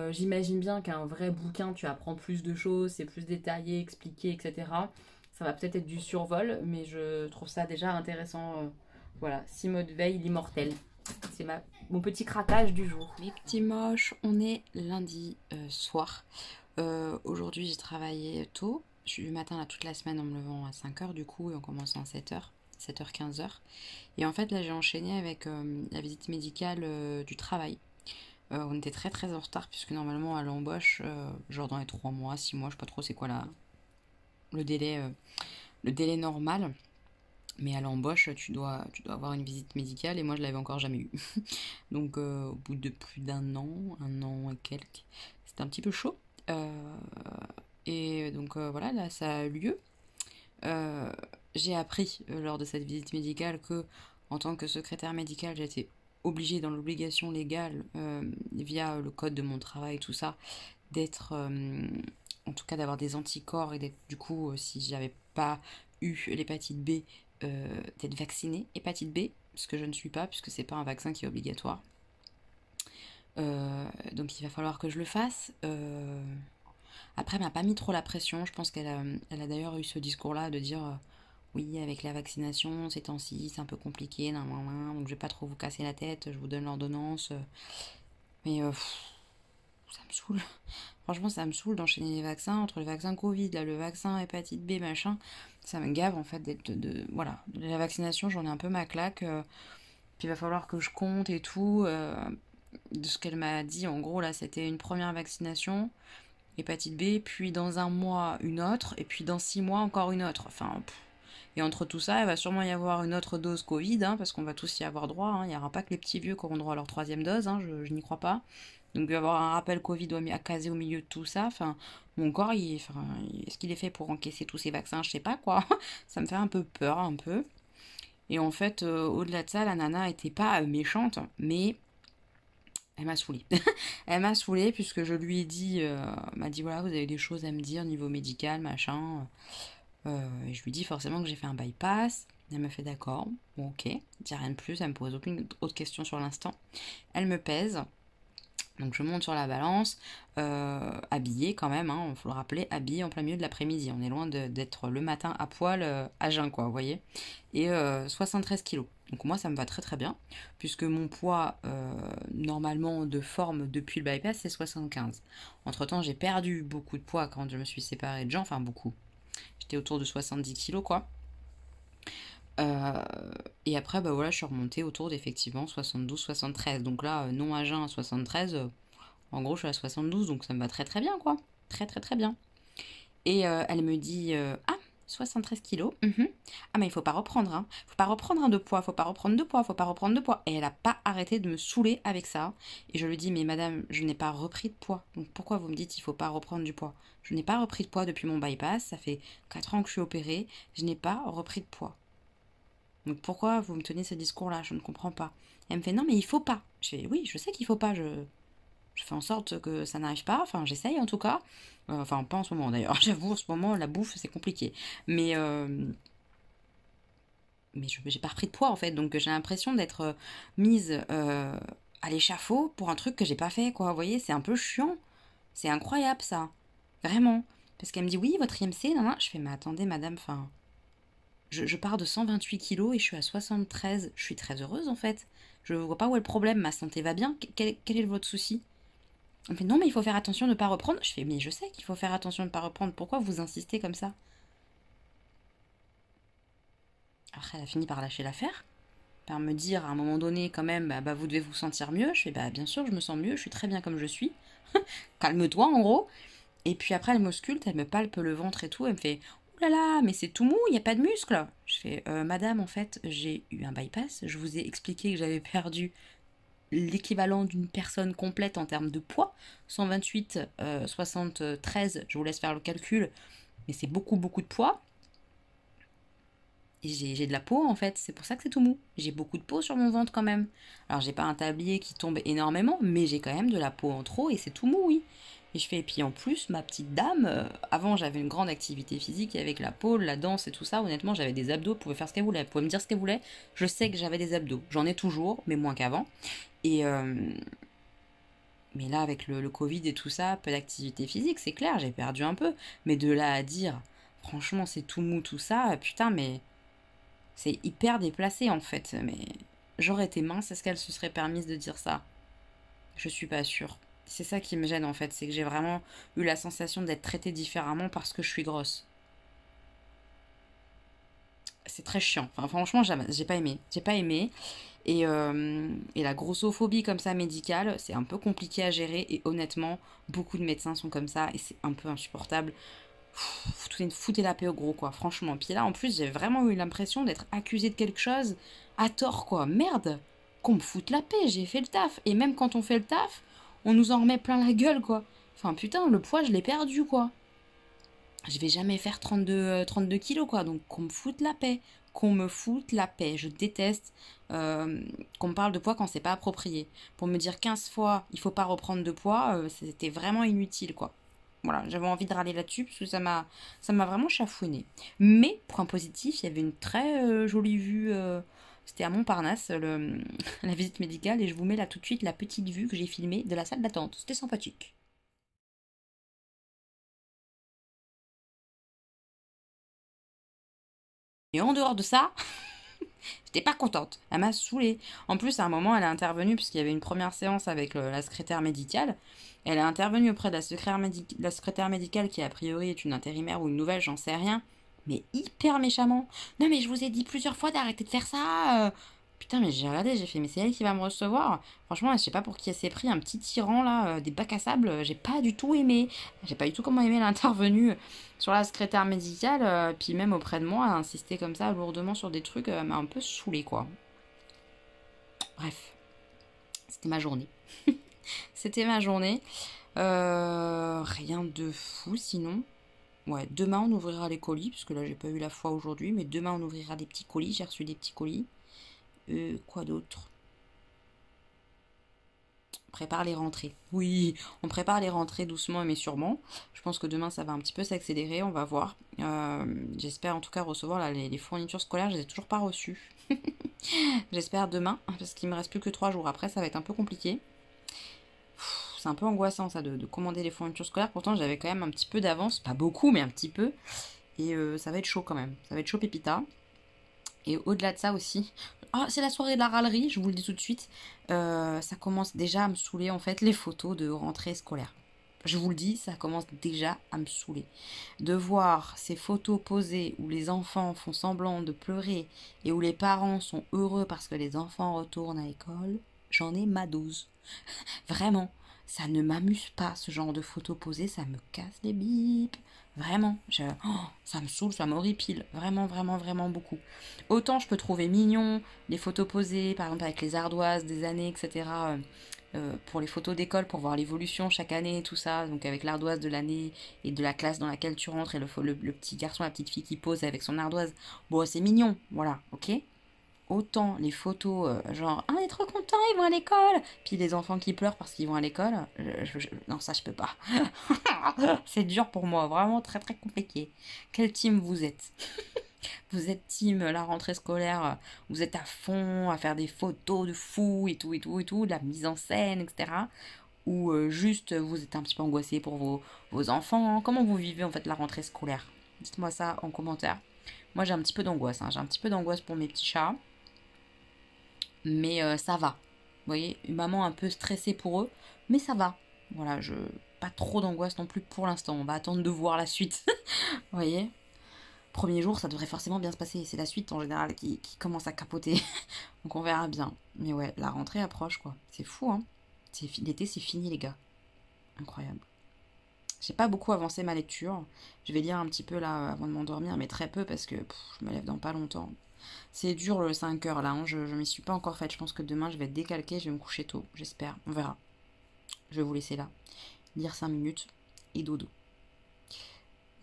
J'imagine bien qu'un vrai bouquin, tu apprends plus de choses, c'est plus détaillé, expliqué, etc. Ça va peut-être être du survol, mais je trouve ça déjà intéressant. Voilà, Simone Veil, l'immortelle. C'est mon petit craquage du jour. Les petits moches, on est lundi soir. Aujourd'hui j'ai travaillé tôt. Je suis du matin là toute la semaine en me levant à 5h du coup et en commençant à 7h. 7h-15h. Et en fait, là, j'ai enchaîné avec la visite médicale du travail. On était très très en retard, puisque normalement, à l'embauche, genre dans les 3 mois, 6 mois, je sais pas trop c'est quoi le délai normal. Mais à l'embauche, tu dois avoir une visite médicale et moi je l'avais encore jamais eu. Donc au bout de plus un an et quelques, c'était un petit peu chaud. Et donc voilà, là ça a eu lieu. J'ai appris lors de cette visite médicale que en tant que secrétaire médicale, j'étais obligée dans l'obligation légale via le code de mon travail, tout ça, d'être en tout cas d'avoir des anticorps et d'être du coup si j'avais pas eu l'hépatite B d'être vaccinée hépatite B, ce que je ne suis pas puisque c'est pas un vaccin qui est obligatoire. Donc il va falloir que je le fasse. Après, elle m'a pas mis trop la pression. Je pense elle a d'ailleurs eu ce discours-là de dire oui, avec la vaccination, ces temps-ci, c'est un peu compliqué, donc je vais pas trop vous casser la tête, je vous donne l'ordonnance. Mais ça me saoule. Franchement, ça me saoule d'enchaîner les vaccins, entre le vaccin Covid, là, le vaccin hépatite B, machin. Ça me gave en fait d'être voilà. La vaccination, j'en ai un peu ma claque. Puis il va falloir que je compte et tout. De ce qu'elle m'a dit, en gros, là, c'était une première vaccination, hépatite B, puis dans un mois une autre, et puis dans 6 mois encore une autre. Enfin, et entre tout ça, il va sûrement y avoir une autre dose Covid, hein, parce qu'on va tous y avoir droit. Hein. Il n'y aura pas que les petits vieux qui auront droit à leur 3e dose, hein, je n'y crois pas. Donc il va y avoir un rappel Covid à caser au milieu de tout ça. Enfin, mon corps, est-ce qu'il est fait pour encaisser tous ces vaccins? Je sais pas quoi. Ça me fait un peu peur, un peu. Et en fait, au-delà de ça, la nana était pas méchante, mais elle m'a saoulée. Elle m'a saoulée puisque je lui ai dit, m'a dit voilà, vous avez des choses à me dire niveau médical, machin. Et je lui dis forcément que j'ai fait un bypass. Elle me fait d'accord, bon ok, dis rien de plus, elle me pose aucune autre question sur l'instant. Elle me pèse, donc je monte sur la balance, habillée quand même, il faut le rappeler, habillée en plein milieu de l'après-midi. On est loin d'être le matin à poil, à jeun quoi, vous voyez. Et 73 kilos. Donc moi ça me va très très bien, puisque mon poids normalement de forme depuis le bypass c'est 75. Entre temps j'ai perdu beaucoup de poids quand je me suis séparée de Jean, enfin beaucoup. J'étais autour de 70 kilos quoi. Et après, bah voilà, je suis remontée autour d'effectivement 72-73. Donc là, non à jeun à 73, en gros, je suis à 72, donc ça me va très très bien, quoi. Très très très bien. Et elle me dit ah, 73 kilos. Ah, mais il faut pas reprendre, hein. Faut pas reprendre de poids, faut pas reprendre de poids, faut pas reprendre de poids. Et elle a pas arrêté de me saouler avec ça. Et je lui dis, mais madame, je n'ai pas repris de poids. Donc pourquoi vous me dites il faut pas reprendre du poids? Je n'ai pas repris de poids depuis mon bypass, ça fait 4 ans que je suis opérée, je n'ai pas repris de poids. Donc pourquoi vous me tenez ce discours-là? Je ne comprends pas. Elle me fait non mais il faut pas. Je fais oui, je sais qu'il faut pas, je fais en sorte que ça n'arrive pas, enfin j'essaye en tout cas. Enfin pas en ce moment d'ailleurs, j'avoue en ce moment la bouffe c'est compliqué. Mais j'ai pas repris de poids en fait, donc j'ai l'impression d'être mise à l'échafaud pour un truc que j'ai pas fait quoi. Vous voyez, c'est un peu chiant. C'est incroyable ça. Vraiment. Parce qu'elle me dit oui, votre IMC, non, non. Je fais mais attendez madame, enfin... Je pars de 128 kilos et je suis à 73. Je suis très heureuse en fait. Je vois pas où est le problème. Ma santé va bien. Quel est votre souci? Elle me fait non, mais il faut faire attention de ne pas reprendre. Je fais mais je sais qu'il faut faire attention de ne pas reprendre. Pourquoi vous insistez comme ça? Après, elle a fini par lâcher l'affaire. Par me dire à un moment donné, quand même, bah vous devez vous sentir mieux. Je fais bah bien sûr, je me sens mieux. Je suis très bien comme je suis. Calme-toi en gros. Et puis après, elle m'ausculte, elle me palpe le ventre et tout. Elle me fait ouh là là, mais c'est tout mou, il n'y a pas de muscle. Je fais madame, en fait, j'ai eu un bypass. Je vous ai expliqué que j'avais perdu l'équivalent d'une personne complète en termes de poids. 128, 73, je vous laisse faire le calcul, mais c'est beaucoup, beaucoup de poids. Et j'ai de la peau en fait, c'est pour ça que c'est tout mou. J'ai beaucoup de peau sur mon ventre quand même. Alors j'ai pas un tablier qui tombe énormément, mais j'ai quand même de la peau en trop et c'est tout mou, oui. Et je fais, et puis en plus, ma petite dame, avant j'avais une grande activité physique avec la pole, la danse et tout ça. Honnêtement, j'avais des abdos, elle pouvait faire ce qu'elle voulait, elle pouvait me dire ce qu'elle voulait. Je sais que j'avais des abdos, j'en ai toujours, mais moins qu'avant. Et mais là, avec le Covid et tout ça, peu d'activité physique, c'est clair, j'ai perdu un peu. Mais de là à dire, franchement, c'est tout mou, tout ça, putain, mais c'est hyper déplacé en fait. Mais j'aurais été mince, est-ce qu'elle se serait permise de dire ça? Je suis pas sûre. C'est ça qui me gêne en fait, c'est que j'ai vraiment eu la sensation d'être traitée différemment parce que je suis grosse. C'est très chiant. Enfin, franchement, j'ai pas aimé. J'ai pas aimé. Et la grossophobie comme ça médicale, c'est un peu compliqué à gérer. Et honnêtement, beaucoup de médecins sont comme ça et c'est un peu insupportable. Foutez la paix au gros, quoi, franchement. Puis là, en plus, j'ai vraiment eu l'impression d'être accusée de quelque chose à tort, quoi. Merde, qu'on me foute la paix, j'ai fait le taf. Et même quand on fait le taf, on nous en remet plein la gueule, quoi. Enfin, putain, le poids, je l'ai perdu, quoi. Je vais jamais faire 32 kilos, quoi. Donc, qu'on me foute la paix. Qu'on me foute la paix. Je déteste qu'on me parle de poids quand c'est pas approprié. Pour me dire 15 fois, il faut pas reprendre de poids, c'était vraiment inutile, quoi. Voilà, j'avais envie de râler là-dessus parce que ça m'a vraiment chafouiné. Mais, point positif, il y avait une très jolie vue. C'était à Montparnasse, la visite médicale. Et je vous mets là tout de suite la petite vue que j'ai filmée de la salle d'attente. C'était sympathique. Et en dehors de ça, j'étais pas contente. Elle m'a saoulée. En plus, à un moment, elle est intervenue, puisqu'il y avait une première séance avec la secrétaire médicale. Elle est intervenue auprès de la secrétaire médicale, qui a priori est une intérimaire ou une nouvelle, j'en sais rien. Mais hyper méchamment. Non, mais je vous ai dit plusieurs fois d'arrêter de faire ça. Putain, mais j'ai regardé, j'ai fait, mais c'est elle qui va me recevoir. Franchement, je sais pas pour qui elle s'est pris, un petit tyran là, des bacs à sable. J'ai pas du tout aimé. J'ai pas du tout comment aimer l'intervenue sur la secrétaire médicale. Puis même auprès de moi, insister comme ça lourdement sur des trucs m'a un peu saoulé, quoi. Bref, c'était ma journée. C'était ma journée. Rien de fou sinon. Ouais, demain on ouvrira les colis, parce que là j'ai pas eu la foi aujourd'hui, mais demain on ouvrira des petits colis, j'ai reçu des petits colis. Quoi d'autre? On prépare les rentrées. Oui, on prépare les rentrées doucement mais sûrement. Je pense que demain ça va un petit peu s'accélérer, on va voir. J'espère en tout cas recevoir là, les fournitures scolaires, je les ai toujours pas reçues. J'espère demain, parce qu'il me reste plus que 3 jours. Après ça va être un peu compliqué. C'est un peu angoissant ça de commander les fournitures scolaires. Pourtant j'avais quand même un petit peu d'avance, pas beaucoup mais un petit peu. Et ça va être chaud quand même. Ça va être chaud pépita. Et au-delà de ça aussi, c'est la soirée de la râlerie, je vous le dis tout de suite. Ça commence déjà à me saouler en fait les photos de rentrée scolaire. Je vous le dis, ça commence déjà à me saouler. De voir ces photos posées où les enfants font semblant de pleurer et où les parents sont heureux parce que les enfants retournent à l'école, j'en ai ma dose. Vraiment, ça ne m'amuse pas ce genre de photos posées, ça me casse les bips. Vraiment, ça me saoule, ça m'horripile. Vraiment, vraiment, vraiment beaucoup. Autant je peux trouver mignon les photos posées, par exemple avec les ardoises des années, etc. Pour les photos d'école, pour voir l'évolution chaque année et tout ça. Donc avec l'ardoise de l'année et de la classe dans laquelle tu rentres et le petit garçon, la petite fille qui pose avec son ardoise. Bon, c'est mignon, voilà, ok. Autant les photos, genre, on est trop contents, ils vont à l'école. Puis les enfants qui pleurent parce qu'ils vont à l'école. Non, ça, je peux pas. C'est dur pour moi, vraiment très très compliqué. Quel team vous êtes? Vous êtes team la rentrée scolaire, vous êtes à fond à faire des photos de fou et tout et tout et tout, de la mise en scène, etc. Ou juste vous êtes un petit peu angoissé pour vos enfants. Comment vous vivez en fait la rentrée scolaire? Dites-moi ça en commentaire. Moi j'ai un petit peu d'angoisse, j'ai un petit peu d'angoisse pour mes petits chats. Mais ça va. Vous voyez, une maman un peu stressée pour eux, mais ça va. Voilà, pas trop d'angoisse non plus pour l'instant. On va attendre de voir la suite. Vous voyez, premier jour, ça devrait forcément bien se passer. C'est la suite en général qui commence à capoter. Donc on verra bien. Mais ouais, la rentrée approche quoi. C'est fou, hein. L'été, c'est fini les gars. Incroyable. J'ai pas beaucoup avancé ma lecture. Je vais lire un petit peu là avant de m'endormir, mais très peu parce que je me lève dans pas longtemps. C'est dur le 5 heures là, hein. Je m'y suis pas encore faite. Je pense que demain je vais être décalquée, je vais me coucher tôt, j'espère. On verra. Je vais vous laisser là. Lire 5 minutes et dodo.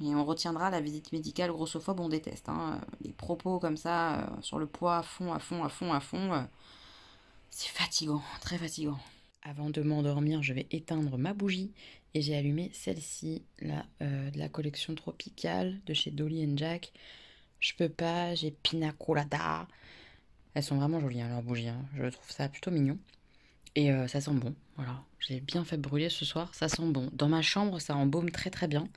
Et on retiendra la visite médicale grossophobe, on déteste. Hein. Les propos comme ça, sur le poids à fond, à fond, à fond, à fond. C'est fatigant, très fatigant. Avant de m'endormir, je vais éteindre ma bougie et j'ai allumé celle-ci, là, de la collection tropicale de chez Dolly & Jack. Je peux pas, j'ai Pina Colada. Elles sont vraiment jolies, hein, leurs bougies. Hein. Je trouve ça plutôt mignon. Et ça sent bon, voilà. J'ai bien fait brûler ce soir, ça sent bon. Dans ma chambre, ça embaume très très bien.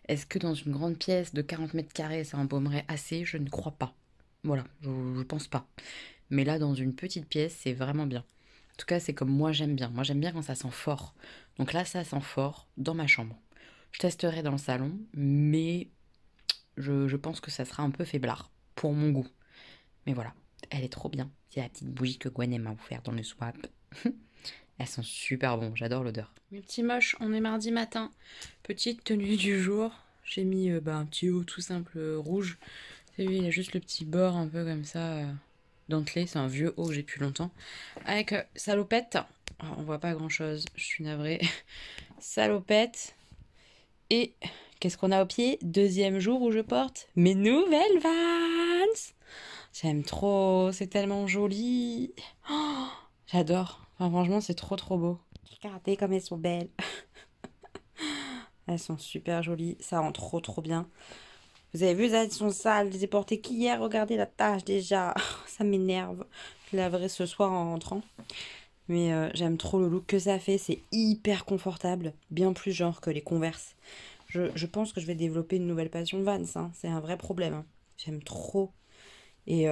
Est-ce que dans une grande pièce de 40 mètres carrés, ça embaumerait assez? Je ne crois pas. Voilà, je pense pas. Mais là, dans une petite pièce, c'est vraiment bien. En tout cas, c'est comme moi j'aime bien. Moi j'aime bien quand ça sent fort. Donc là, ça sent fort dans ma chambre. Je testerai dans le salon, mais je pense que ça sera un peu faiblard pour mon goût. Mais voilà, elle est trop bien. C'est la petite bougie que Gwen m'a offert dans le swap. Elles sont super bon, j'adore l'odeur. Mes petits moches, on est mardi matin. Petite tenue du jour. J'ai mis un petit haut tout simple rouge. Vous savez, il a juste le petit bord un peu comme ça, dentelé. C'est un vieux haut que j'ai depuis longtemps. Avec salopette. Oh, on voit pas grand chose, je suis navrée. Salopette. Et qu'est-ce qu'on a au pied? Deuxième jour où je porte mes nouvelles Vans. J'aime trop, c'est tellement joli. Oh, j'adore. Enfin, franchement, c'est trop trop beau. Regardez comme elles sont belles. Elles sont super jolies. Ça rend trop trop bien. Vous avez vu, elles sont sales. Je les ai portées qu'hier. Regardez la tache déjà. Ça m'énerve. Je laverai ce soir en rentrant. Mais j'aime trop le look que ça fait. C'est hyper confortable. Bien plus genre que les Converse. Je pense que je vais développer une nouvelle passion Vans. Hein. C'est un vrai problème. Hein. J'aime trop. Et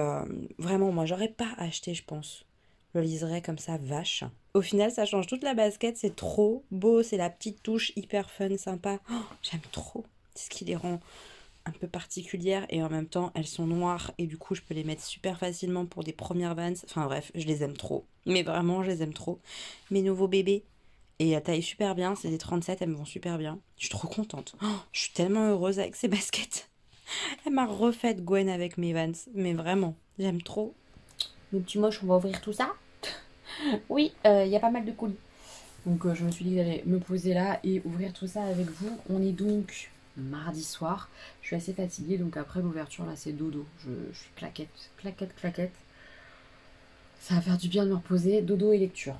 vraiment, moi, j'aurais pas acheté, je pense. Je le liserais comme ça, vache. Au final, ça change toute la basket. C'est trop beau. C'est la petite touche hyper fun, sympa. Oh, j'aime trop. C'est ce qui les rend un peu particulières. Et en même temps, elles sont noires. Et du coup, je peux les mettre super facilement pour des premières Vans. Enfin bref, je les aime trop. Mais vraiment, je les aime trop. Mes nouveaux bébés. Et elles taillent super bien. C'est des 37, elles me vont super bien. Je suis trop contente. Oh, je suis tellement heureuse avec ces baskets. Elle m'a refait Gwen avec mes Vans. Mais vraiment, j'aime trop. Mes petits moches, on va ouvrir tout ça. Oui, il y a pas mal de colis. Donc je me suis dit que j'allais me poser là et ouvrir tout ça avec vous. On est donc mardi soir. Je suis assez fatiguée, donc après l'ouverture, là, c'est dodo. Je suis claquette. Ça va faire du bien de me reposer. Dodo et lecture.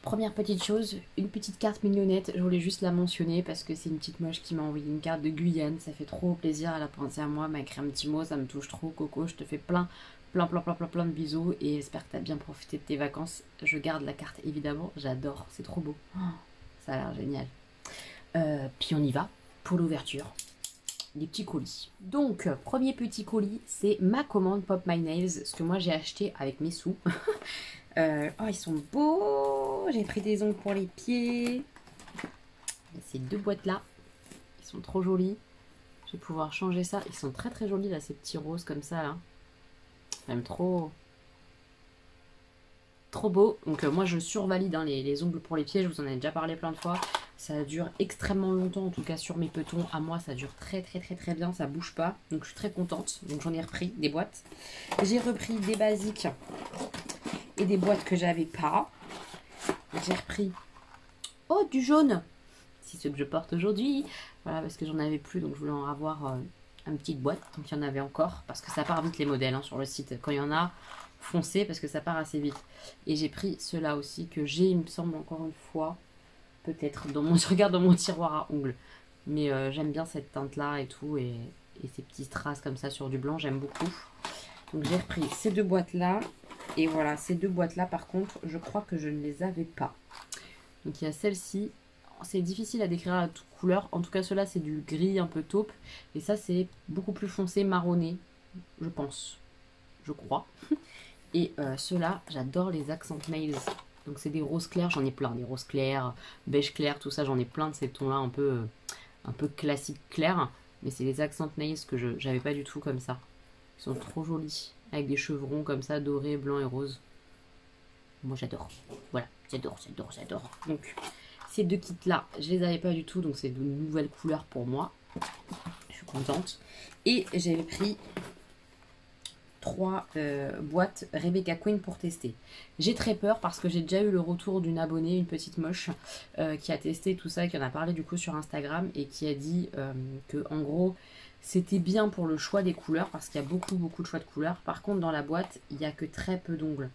Première petite chose, une petite carte mignonnette. Je voulais juste la mentionner parce que c'est une petite moche qui m'a envoyé une carte de Guyane. Ça fait trop plaisir, elle a pensé à moi, m'a écrit un petit mot, ça me touche trop. Coco, je te fais plein de bisous et j'espère que tu as bien profité de tes vacances. Je garde la carte évidemment, j'adore, c'est trop beau. Oh, ça a l'air génial. Puis on y va pour l'ouverture. Les petits colis. Donc, premier petit colis, c'est ma commande Pop My Nails, ce que moi j'ai acheté avec mes sous. Oh, ils sont beaux. J'ai pris des ongles pour les pieds. Ces deux boîtes-là, ils sont trop jolis. Je vais pouvoir changer ça. Ils sont très très jolis là, ces petits roses comme ça là. J'aime trop. Trop beau. Donc moi je survalide hein, les ongles pour les pieds. Je vous en ai déjà parlé plein de fois. Ça dure extrêmement longtemps. En tout cas sur mes petons à moi ça dure très bien. Ça bouge pas. Donc je suis très contente. Donc j'en ai repris des boîtes. J'ai repris des basiques et des boîtes que j'avais pas. J'ai repris du jaune. C'est ce que je porte aujourd'hui. Voilà parce que j'en avais plus. Donc je voulais en avoir une petite boîte. Donc il y en avait encore. Parce que ça part vite les modèles hein, sur le site. Quand il y en a, foncez parce que ça part assez vite. Et j'ai pris ceux-là aussi que j'ai, il me semble encore une fois. Peut-être. Je regarde dans mon tiroir à ongles. Mais j'aime bien cette teinte-là et tout. Et ces petits strass comme ça sur du blanc. J'aime beaucoup. Donc j'ai repris ces deux boîtes-là. Et voilà, ces deux boîtes-là, par contre, je crois que je ne les avais pas. Donc il y a celle-ci. C'est difficile à décrire la couleur. En tout cas, cela c'est du gris un peu taupe. Et ça, c'est beaucoup plus foncé, marronné, je pense. Je crois. Et ceux-là, j'adore les accent nails. Donc c'est des roses clairs, j'en ai plein. Des roses clairs, beige clair, tout ça, j'en ai plein de ces tons-là un peu classique clair. Mais c'est les accent nails que j'avais pas du tout comme ça. Ils sont trop jolis. Avec des chevrons comme ça, dorés, blancs et roses. Moi j'adore. Voilà, j'adore. Donc ces deux kits là, je les avais pas du tout. Donc c'est de nouvelles couleurs pour moi. Je suis contente. Et j'avais pris 3 boîtes Rebecca Queen pour tester. J'ai très peur parce que j'ai déjà eu le retour d'une abonnée, une petite moche, qui a testé tout ça, qui en a parlé du coup sur Instagram et qui a dit que en gros c'était bien pour le choix des couleurs parce qu'il y a beaucoup de choix de couleurs. Par contre dans la boîte il n'y a que très peu d'ongles.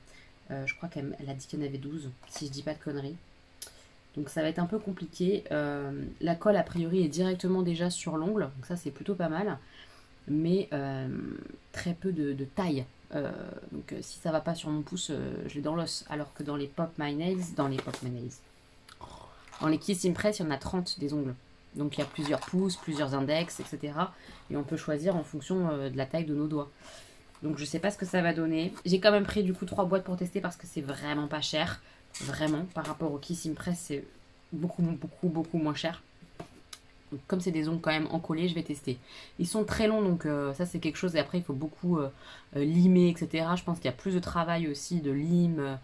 Je crois qu'elle a dit qu'il y en avait 12 si je dis pas de conneries. Donc ça va être un peu compliqué. La colle a priori est directement déjà sur l'ongle, donc ça c'est plutôt pas mal. Mais très peu de taille. Donc si ça va pas sur mon pouce, je l'ai dans l'os. Alors que dans les Pop My Nails, dans les Kiss Impress, il y en a 30 des ongles. Donc il y a plusieurs pouces, plusieurs index, etc. Et on peut choisir en fonction de la taille de nos doigts. Donc je sais pas ce que ça va donner. J'ai quand même pris du coup 3 boîtes pour tester parce que c'est vraiment pas cher. Vraiment, par rapport au Kiss Impress, c'est beaucoup moins cher. Donc, comme c'est des ongles quand même encollés, je vais tester. Ils sont très longs, donc ça c'est quelque chose. Et après, il faut beaucoup limer, etc. Je pense qu'il y a plus de travail aussi de lime,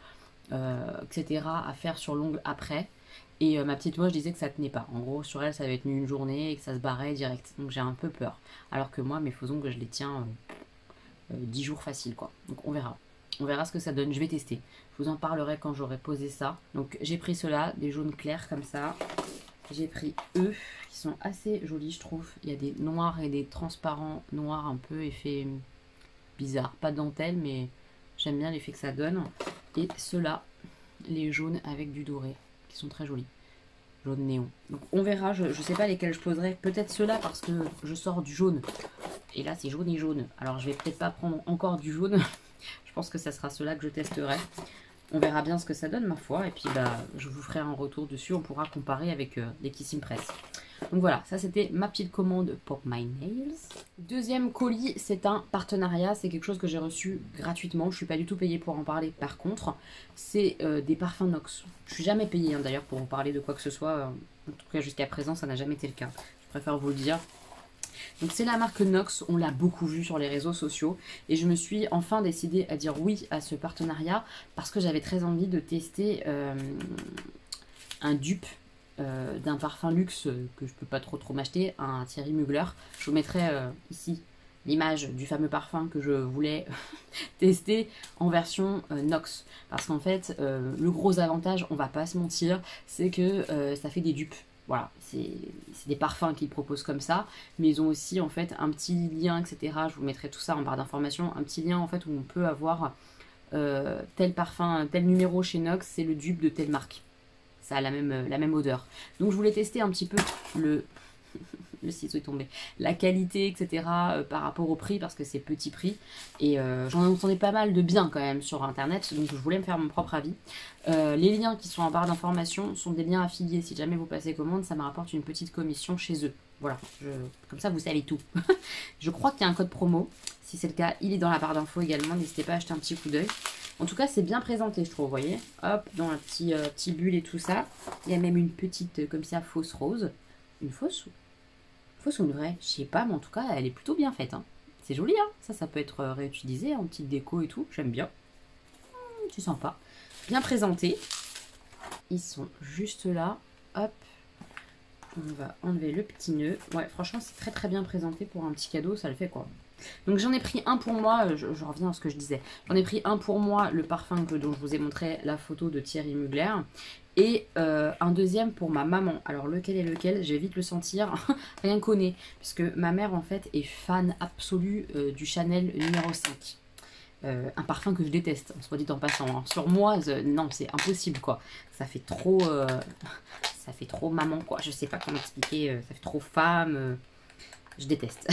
etc. à faire sur l'ongle après. Et ma petite moi, je disais que ça tenait pas. En gros, sur elle, ça avait tenu une journée et que ça se barrait direct. Donc j'ai un peu peur. Alors que moi, mes faux ongles, je les tiens 10 jours facile, quoi. Donc on verra. On verra ce que ça donne. Je vais tester. Je vous en parlerai quand j'aurai posé ça. Donc j'ai pris ceux-là, des jaunes clairs comme ça. J'ai pris eux, qui sont assez jolis, je trouve. Il y a des noirs et des transparents noirs un peu effet bizarre. Pas dentelle, mais j'aime bien l'effet que ça donne. Et ceux-là, les jaunes avec du doré, qui sont très jolis. Jaune néon. Donc on verra, je sais pas lesquels je poserai. Peut-être ceux-là parce que je sors du jaune. Et là c'est jaune et jaune. Alors je vais peut-être pas prendre encore du jaune. Je pense que ça sera ceux-là que je testerai. On verra bien ce que ça donne, ma foi. Et puis, bah, je vous ferai un retour dessus. On pourra comparer avec les Kissing Press. Donc voilà, ça c'était ma petite commande pour My Nails. Deuxième colis, c'est un partenariat. C'est quelque chose que j'ai reçu gratuitement. Je ne suis pas du tout payée pour en parler. Par contre, c'est des parfums Nox. Je ne suis jamais payée hein, d'ailleurs pour en parler de quoi que ce soit. En tout cas, jusqu'à présent, ça n'a jamais été le cas. Je préfère vous le dire. Donc c'est la marque Nox, on l'a beaucoup vu sur les réseaux sociaux et je me suis enfin décidée à dire oui à ce partenariat parce que j'avais très envie de tester un dupe d'un parfum luxe que je peux pas trop m'acheter, un Thierry Mugler. Je vous mettrai ici l'image du fameux parfum que je voulais tester en version Nox parce qu'en fait le gros avantage, on va pas se mentir, c'est que ça fait des dupes. Voilà, c'est des parfums qu'ils proposent comme ça, mais ils ont aussi en fait un petit lien, etc. Je vous mettrai tout ça en barre d'informations, un petit lien en fait où on peut avoir tel parfum, tel numéro chez Nox, c'est le dupe de telle marque. Ça a la même odeur. Donc je voulais tester un petit peu le ciseau est tombé, la qualité, etc. Par rapport au prix, parce que c'est petit prix. Et j'en entendais pas mal de bien quand même sur internet, donc je voulais me faire mon propre avis. Les liens qui sont en barre d'informations sont des liens affiliés. Si jamais vous passez commande, ça me rapporte une petite commission chez eux. Voilà, comme ça vous savez tout. Je crois qu'il y a un code promo. Si c'est le cas, il est dans la barre d'infos également. N'hésitez pas à jeter un petit coup d'œil. En tout cas, c'est bien présenté, je trouve, vous voyez. Hop, dans un petit bulle et tout ça. Il y a même une petite, comme ça, fausse rose. Une fausse ou une vraie? Je sais pas, mais en tout cas, elle est plutôt bien faite. Hein. C'est joli, hein. Ça peut être réutilisé en petite déco et tout. J'aime bien. C'est sympa. Bien présenté. Ils sont juste là. Hop. On va enlever le petit nœud. Ouais, franchement, c'est très très bien présenté pour un petit cadeau. Ça le fait, quoi. Donc j'en ai pris un pour moi, je reviens à ce que je disais. J'en ai pris un pour moi, le parfum dont je vous ai montré la photo de Thierry Mugler. Et un deuxième pour ma maman. Alors lequel est lequel? Je vais vite le sentir. Rien qu'au nez. Puisque ma mère en fait est fan absolue du Chanel numéro 5. Un parfum que je déteste, soit dit en passant. Hein. Sur moi, non, c'est impossible quoi. Ça fait trop maman quoi. Je sais pas comment expliquer. Ça fait trop femme. Je déteste.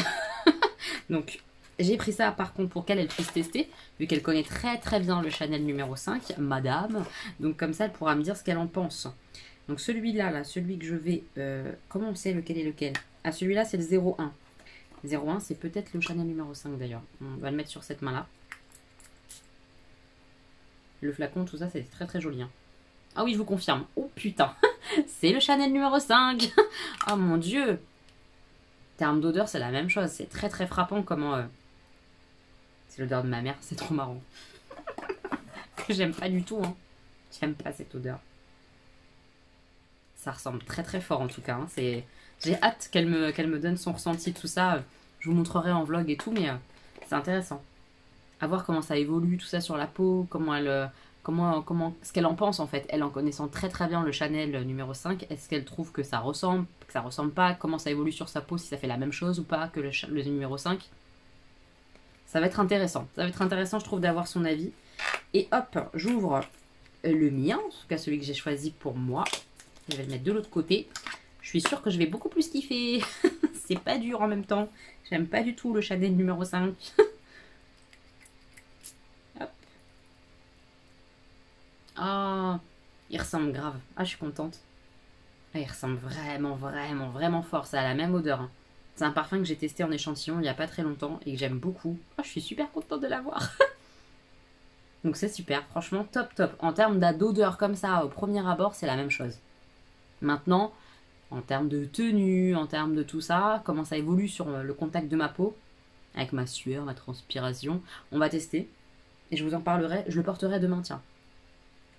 Donc j'ai pris ça par contre pour qu'elle puisse tester, vu qu'elle connaît très très bien le Chanel numéro 5, madame. Donc comme ça elle pourra me dire ce qu'elle en pense. Donc celui-là, là, celui que je vais... comment on sait lequel est lequel? Ah, celui-là c'est le 01. 01 c'est peut-être le Chanel numéro 5 d'ailleurs. On va le mettre sur cette main-là. Le flacon, tout ça, c'est très très joli. Hein. Ah oui, je vous confirme. Oh putain, c'est le Chanel numéro 5. Oh mon dieu. En termes d'odeur, c'est la même chose. C'est très très frappant comment... C'est l'odeur de ma mère, c'est trop marrant. Que j'aime pas du tout. Hein. J'aime pas cette odeur. Ça ressemble très très fort en tout cas. Hein. J'ai hâte qu'elle me donne son ressenti, tout ça. Je vous montrerai en vlog et tout, mais c'est intéressant. À voir comment ça évolue, tout ça sur la peau, ce qu'elle en pense en fait. Elle en connaissant très très bien le Chanel numéro 5, est-ce qu'elle trouve que ça ressemble pas, comment ça évolue sur sa peau, si ça fait la même chose ou pas que le numéro 5. Ça va être intéressant. Ça va être intéressant, je trouve, d'avoir son avis. Et hop, j'ouvre le mien, en tout cas celui que j'ai choisi pour moi. Je vais le mettre de l'autre côté. Je suis sûre que je vais beaucoup plus kiffer. C'est pas dur en même temps. J'aime pas du tout le Chanel numéro 5. Hop. Ah, il ressemble grave. Ah, je suis contente. Ah, il ressemble vraiment, vraiment, vraiment fort. Ça a la même odeur. Hein. C'est un parfum que j'ai testé en échantillon il n'y a pas très longtemps et que j'aime beaucoup. Oh, je suis super contente de l'avoir. Donc c'est super, franchement top top. En termes d'odeur comme ça, au premier abord, c'est la même chose. Maintenant, en termes de tenue, en termes de tout ça, comment ça évolue sur le contact de ma peau, avec ma sueur, ma transpiration, on va tester. Et je vous en parlerai, je le porterai demain, tiens.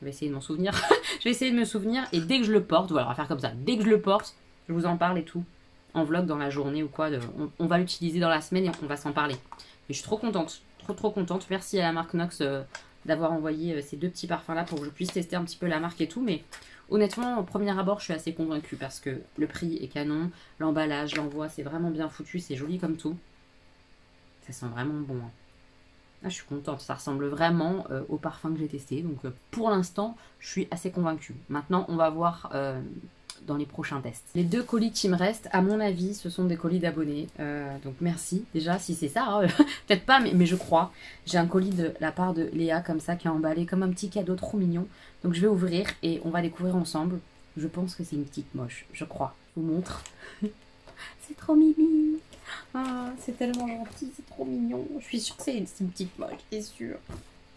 Je vais essayer de m'en souvenir. Je vais essayer de me souvenir et dès que je le porte, voilà, on va faire comme ça. Dès que je le porte, je vous en parle et tout. En vlog dans la journée ou quoi. On va l'utiliser dans la semaine et on va s'en parler. Mais je suis trop contente. Trop contente. Merci à la marque Nox d'avoir envoyé ces 2 petits parfums là pour que je puisse tester un petit peu la marque et tout. Mais honnêtement, au premier abord, je suis assez convaincue parce que le prix est canon. L'emballage, l'envoi, c'est vraiment bien foutu. C'est joli comme tout. Ça sent vraiment bon. Hein. Ah, je suis contente, ça ressemble vraiment au parfum que j'ai testé. Donc pour l'instant, je suis assez convaincue. Maintenant, on va voir dans les prochains tests. Les 2 colis qui me restent, à mon avis, ce sont des colis d'abonnés. Donc merci déjà, si c'est ça. Hein, peut-être pas, mais je crois. J'ai un colis de la part de Léa comme ça, qui est emballé comme un petit cadeau trop mignon. Donc je vais ouvrir et on va découvrir ensemble. Je pense que c'est une petite moche, je crois. Je vous montre. C'est trop mimi. Ah, c'est tellement gentil, c'est trop mignon. Je suis sûre que c'est une petite moche, c'est sûr.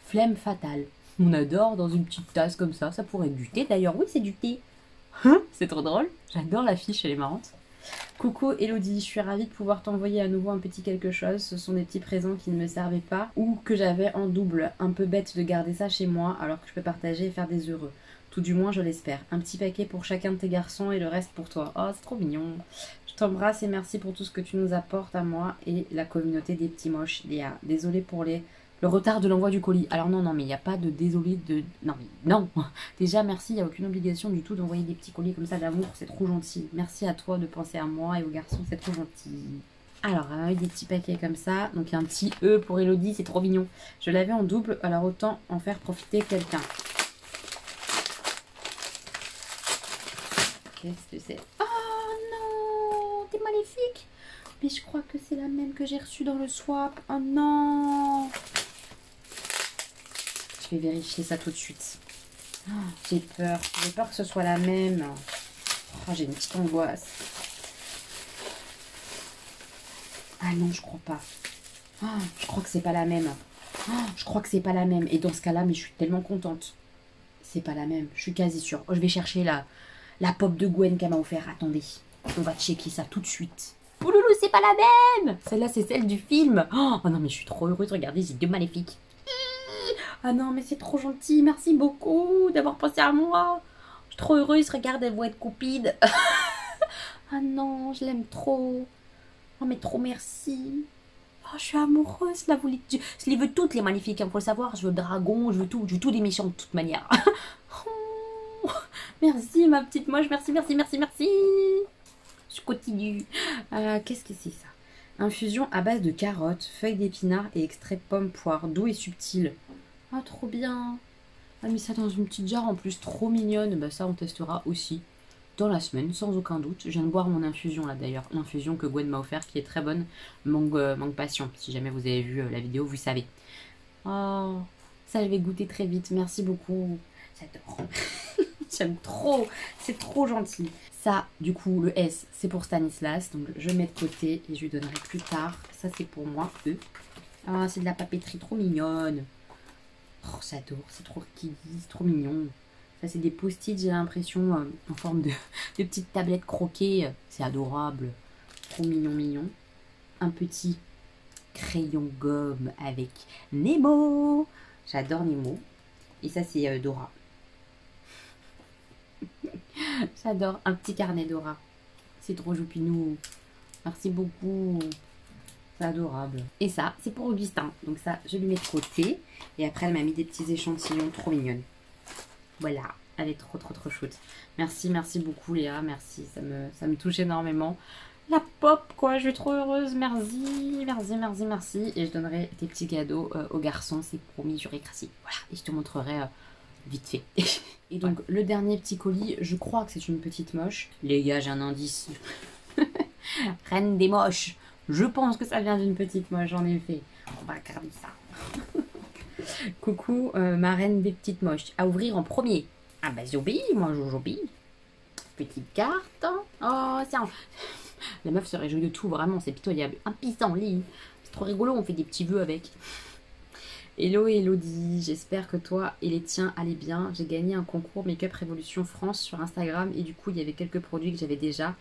Flemme fatale. On adore dans une petite tasse comme ça. Ça pourrait être du thé d'ailleurs. Oui, c'est du thé. C'est trop drôle. J'adore l'affiche, elle est marrante. Coucou Elodie, je suis ravie de pouvoir t'envoyer à nouveau un petit quelque chose. Ce sont des petits présents qui ne me servaient pas ou que j'avais en double. Un peu bête de garder ça chez moi alors que je peux partager et faire des heureux. Tout du moins, je l'espère. Un petit paquet pour chacun de tes garçons et le reste pour toi. Oh, c'est trop mignon. Je t'embrasse et merci pour tout ce que tu nous apportes à moi et la communauté des petits moches. Léa, désolée pour le retard de l'envoi du colis. Alors non, mais il n'y a pas de désolé de... Non, mais non. Déjà, merci, il n'y a aucune obligation du tout d'envoyer des petits colis comme ça d'amour. C'est trop gentil. Merci à toi de penser à moi et aux garçons, c'est trop gentil. Alors, avec des petits paquets comme ça. Donc, il y a un petit E pour Elodie, c'est trop mignon. Je l'avais en double, alors autant en faire profiter quelqu'un. Qu'est-ce que c'est? Oh non, t'es maléfique. Mais je crois que c'est la même que j'ai reçue dans le swap. Oh non. Je vais vérifier ça tout de suite. Oh, j'ai peur. J'ai peur que ce soit la même. Oh, j'ai une petite angoisse. Ah non, je crois pas. Oh, je crois que c'est pas la même. Oh, je crois que c'est pas la même. Et dans ce cas-là, mais je suis tellement contente. C'est pas la même. Je suis quasi sûre. Oh, je vais chercher la pop de Gwen qu'elle m'a offert. Attendez. On va checker ça tout de suite. Ouloulou, c'est pas la même. Celle-là, c'est celle du film. Oh non, mais je suis trop heureuse. Regardez, j'ai 2 maléfiques. Ah non, mais c'est trop gentil. Merci beaucoup d'avoir pensé à moi. Je suis trop heureuse. Regarde, elles vont être copides. Ah non, je l'aime trop. Oh, mais trop merci. Oh, je suis amoureuse. Là, je les veux toutes, les maléfiques. Il faut le savoir. Je veux dragon. Je veux tout des méchants de toute manière. Oh, merci, ma petite moche. Merci. Je continue. Qu'est-ce que c'est ça? Infusion à base de carottes, feuilles d'épinards et extrait de pomme poire, doux et subtil. Ah, trop bien. Ah, mais ça dans une petite jarre en plus, trop mignonne. Bah ça, on testera aussi dans la semaine, sans aucun doute. Je viens de boire mon infusion là d'ailleurs. L'infusion que Gwen m'a offert, qui est très bonne. Mangue passion. Si jamais vous avez vu la vidéo, vous savez. Oh, ça, je vais goûter très vite. Merci beaucoup. J'adore. J'aime trop. C'est trop gentil. Ça, du coup, le S, c'est pour Stanislas. Donc, je mets de côté et je lui donnerai plus tard. Ça, c'est pour moi, eux. Ah, c'est de la papeterie trop mignonne. Oh, j'adore. C'est trop kiddy, c'est trop mignon. Ça, c'est des post-it, j'ai l'impression, en forme de petites tablettes croquées. C'est adorable. Trop mignon. Un petit crayon gomme avec Nemo. J'adore Nemo. Et ça, c'est Dora. J'adore un petit carnet Dora. C'est trop joupinou. Merci beaucoup. C'est adorable. Et ça, c'est pour Augustin. Donc ça, je lui mets de côté. Et après, elle m'a mis des petits échantillons trop mignonnes. Voilà. Elle est trop chouette. Merci beaucoup Léa. Merci. Ça me touche énormément. La pop, quoi. Je suis trop heureuse. Merci. Et je donnerai des petits cadeaux aux garçons. C'est promis, j'aurai crassé. Voilà. Et je te montrerai... vite fait. Et donc, le dernier petit colis, je crois que c'est une petite moche. Les gars, j'ai un indice. Reine des moches. Je pense que ça vient d'une petite moche, en effet. On va regarder ça. Coucou, ma reine des petites moches. À ouvrir en premier. Ah bah j'obéis, moi j'obéis. Petite carte. Oh, c'est un... La meuf se réjouit de tout, vraiment, c'est pitoyable. Un pissenlit. C'est trop rigolo, on fait des petits vœux avec. Hello Elodie, j'espère que toi et les tiens allaient bien. J'ai gagné un concours Make-up Révolution France sur Instagram et du coup il y avait quelques produits que j'avais déjà.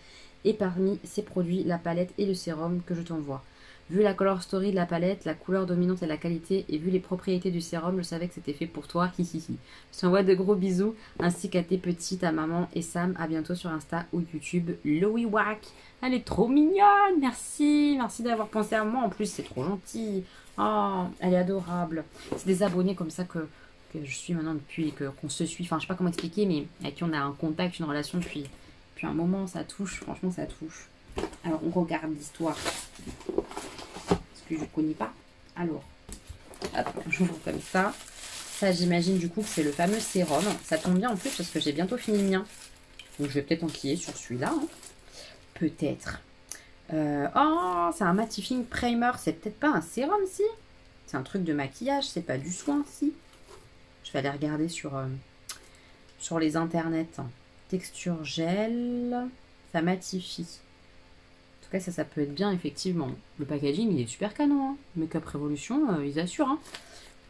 Et parmi ces produits, la palette et le sérum que je t'envoie. Vu la color story de la palette, la couleur dominante et la qualité, et vu les propriétés du sérum, je savais que c'était fait pour toi. Hihihi. Je t'envoie de gros bisous, ainsi qu'à tes petits, ta maman et Sam. À bientôt sur Insta ou YouTube. Loï Wack. Elle est trop mignonne. Merci. Merci d'avoir pensé à moi. En plus, c'est trop gentil. Oh, elle est adorable. C'est des abonnés comme ça que je suis maintenant depuis qu'on se suit. Enfin, je sais pas comment expliquer, mais avec qui on a un contact, une relation depuis un moment. Ça touche. Franchement, ça touche. Alors, on regarde l'histoire. Parce que je ne connais pas. Alors, hop, j'ouvre comme ça. Ça, j'imagine du coup que c'est le fameux sérum. Ça tombe bien en plus parce que j'ai bientôt fini le mien. Donc, je vais peut-être enquiller sur celui-là. Hein. Peut-être. Oh, c'est un mattifying primer. C'est peut-être pas un sérum, si. C'est un truc de maquillage. C'est pas du soin, si. Je vais aller regarder sur les internets. Texture gel. Ça mattifie. En tout cas, ça peut être bien, effectivement. Le packaging, il est super canon. Hein. Make-up Revolution, ils assurent. Hein.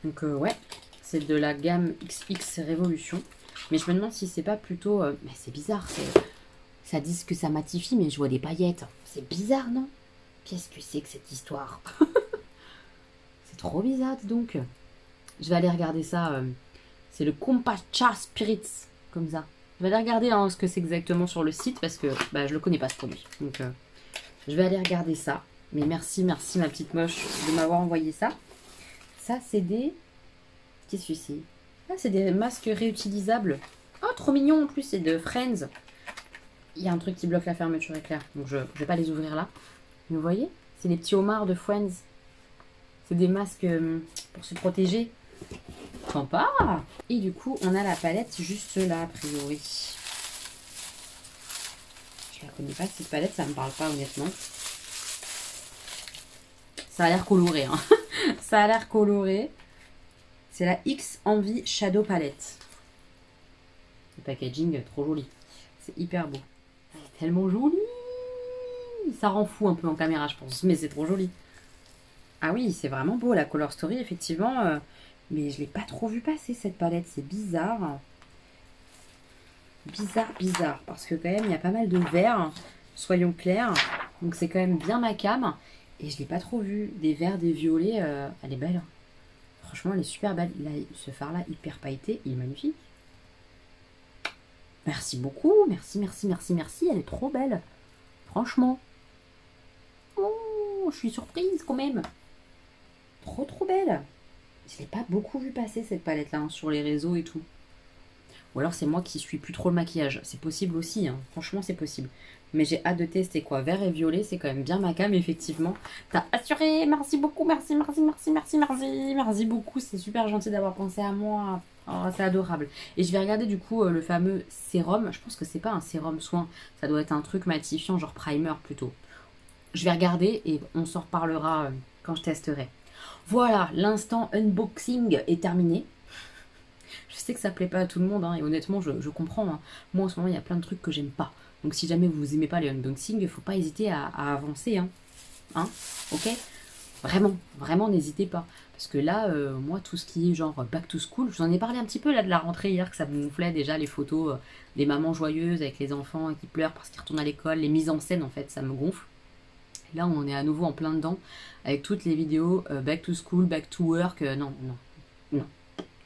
Donc, ouais, c'est de la gamme XX Révolution. Mais je me demande si c'est pas plutôt... mais c'est bizarre. Ça dit que ça matifie, mais je vois des paillettes. C'est bizarre, non? Qu'est-ce que c'est que cette histoire? C'est trop bizarre, donc. Je vais aller regarder ça. C'est le Compacha Spirits, comme ça. Je vais aller regarder ce que c'est exactement sur le site, parce que je le connais pas, ce produit. Donc... je vais aller regarder ça. Mais merci ma petite moche de m'avoir envoyé ça. Ça, c'est des... Qu'est-ce que c'est? Ah, c'est des masques réutilisables. Oh, trop mignon en plus, c'est de Friends. Il y a un truc qui bloque la fermeture éclair. Donc, je vais pas les ouvrir là. Mais vous voyez? C'est les petits homards de Friends. C'est des masques pour se protéger. Sympa! Et du coup, on a la palette juste là, a priori. Je la connais pas, cette palette, ça me parle pas honnêtement. Ça a l'air coloré, hein. Ça a l'air coloré. C'est la X Envy Shadow Palette. Le packaging, trop joli. C'est hyper beau. C'est tellement joli. Ça rend fou un peu en caméra, je pense. Mais c'est trop joli. Ah oui, c'est vraiment beau, la Color Story, effectivement. Mais je l'ai pas trop vu passer, cette palette. C'est bizarre. Bizarre. Parce que quand même, il y a pas mal de verts. Soyons clairs. Donc c'est quand même bien ma cam. Et je l'ai pas trop vu. Des verts, des violets. Elle est belle. Franchement, elle est super belle. Là, ce fard-là, hyper pailleté. Il est magnifique. Merci beaucoup. Merci. Elle est trop belle. Franchement. Oh, je suis surprise quand même. Trop belle. Je l'ai pas beaucoup vu passer cette palette-là hein, sur les réseaux et tout. Ou alors c'est moi qui suis plus trop le maquillage. C'est possible aussi. Hein. Franchement, c'est possible. Mais j'ai hâte de tester quoi. Vert et violet, c'est quand même bien ma cam, effectivement. T'as assuré. Merci beaucoup. Merci beaucoup. C'est super gentil d'avoir pensé à moi. Oh, c'est adorable. Et je vais regarder du coup le fameux sérum. Je pense que c'est pas un sérum soin. Ça doit être un truc matifiant, genre primer plutôt. Je vais regarder et on s'en reparlera quand je testerai. Voilà, l'instant unboxing est terminé. Je sais que ça plaît pas à tout le monde, hein, et honnêtement, je comprends. Hein. Moi, en ce moment, il y a plein de trucs que j'aime pas. Donc, si jamais vous aimez pas les unboxings, il faut pas hésiter à avancer. Hein, ok? Vraiment, n'hésitez pas. Parce que là, moi, tout ce qui est genre back to school, je vous en ai parlé un petit peu là de la rentrée hier, que ça me gonflait déjà les photos des mamans joyeuses avec les enfants qui pleurent parce qu'ils retournent à l'école, les mises en scène, en fait, ça me gonfle. Là, on est à nouveau en plein dedans avec toutes les vidéos back to school, back to work. Non.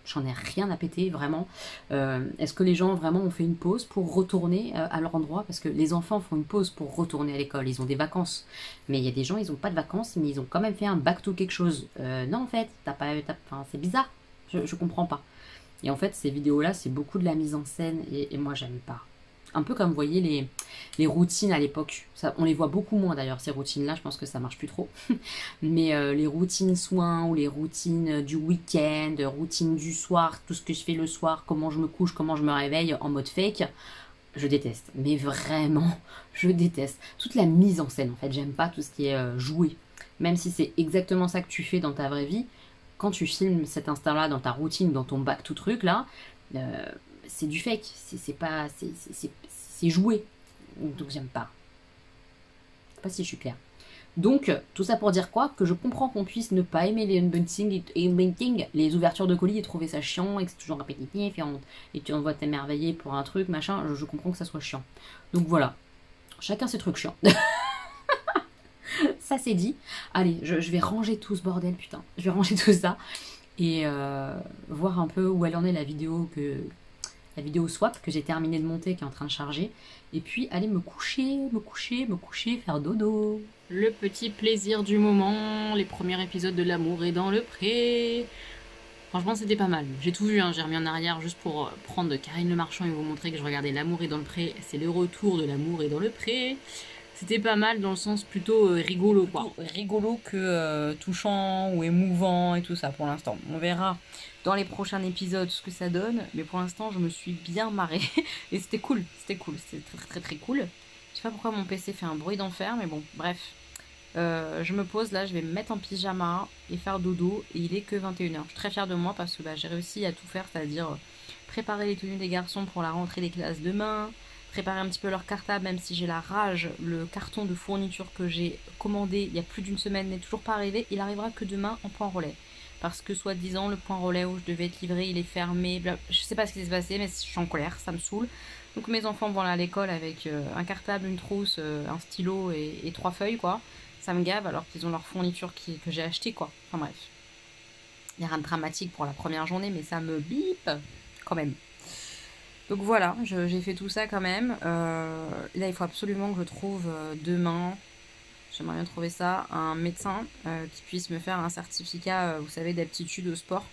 J'en ai rien à péter, vraiment. Est-ce que les gens vraiment ont fait une pause pour retourner à leur endroit? Parce que les enfants font une pause pour retourner à l'école. Ils ont des vacances. Mais il y a des gens, ils n'ont pas de vacances, mais ils ont quand même fait un back to quelque chose. Non, en fait, c'est bizarre. Je comprends pas. Et en fait, ces vidéos-là, c'est beaucoup de la mise en scène et moi, j'aime pas. Un peu comme vous voyez les routines à l'époque. On les voit beaucoup moins d'ailleurs, ces routines-là. Je pense que ça marche plus trop. Mais les routines soins ou les routines du week-end, routines du soir, tout ce que je fais le soir, comment je me couche, comment je me réveille en mode fake, je déteste. Mais vraiment, je déteste. Toute la mise en scène, en fait. J'aime pas tout ce qui est joué. Même si c'est exactement ça que tu fais dans ta vraie vie, quand tu filmes cet instant-là dans ta routine, dans ton back tout truc là, c'est du fake, c'est joué, donc j'aime pas. Je sais pas si je suis claire. Donc, tout ça pour dire quoi? Que je comprends qu'on puisse ne pas aimer les unboxing, les ouvertures de colis et trouver ça chiant, et que c'est toujours répétitif, et tu dois t'émerveiller pour un truc, machin, je comprends que ça soit chiant. Donc voilà, chacun ses trucs chiants. Ça c'est dit. Allez, je vais ranger tout ce bordel, putain. Je vais ranger tout ça. Et voir un peu où elle en est la vidéo swap que j'ai terminé de monter, qui est en train de charger. Et puis aller me coucher, faire dodo. Le petit plaisir du moment, les premiers épisodes de L'amour est dans le pré. Franchement, c'était pas mal. J'ai tout vu, hein. J'ai remis en arrière juste pour prendre Karine Le Marchand et vous montrer que je regardais L'amour est dans le pré. C'est le retour de L'amour est dans le pré. C'était pas mal dans le sens plutôt rigolo, quoi. Rigolo que touchant ou émouvant et tout ça pour l'instant. On verra dans les prochains épisodes ce que ça donne. Mais pour l'instant, je me suis bien marrée. Et c'était cool. C'était très cool. Je sais pas pourquoi mon PC fait un bruit d'enfer, mais bon, bref. Je me pose là, je vais me mettre en pyjama et faire dodo. Et il est que 21h. Je suis très fière de moi parce que j'ai réussi à tout faire, c'est-à-dire préparer les tenues des garçons pour la rentrée des classes demain. Préparer un petit peu leur cartable, même si j'ai la rage. Le carton de fourniture que j'ai commandé il y a plus d'une semaine n'est toujours pas arrivé. Il arrivera que demain en point relais. Parce que soi-disant, le point relais où je devais être livré, il est fermé. Je sais pas ce qui s'est passé, mais je suis en colère, ça me saoule. Donc mes enfants vont aller à l'école avec un cartable, une trousse, un stylo et 3 feuilles, quoi. Ça me gave alors qu'ils ont leur fourniture que j'ai acheté, quoi. Enfin bref. Il n'y a rien de dramatique pour la première journée, mais ça me bip quand même. Donc voilà, j'ai fait tout ça quand même. Là, il faut absolument que je trouve demain, j'aimerais bien trouver ça, un médecin qui puisse me faire un certificat, vous savez, d'aptitude au sport.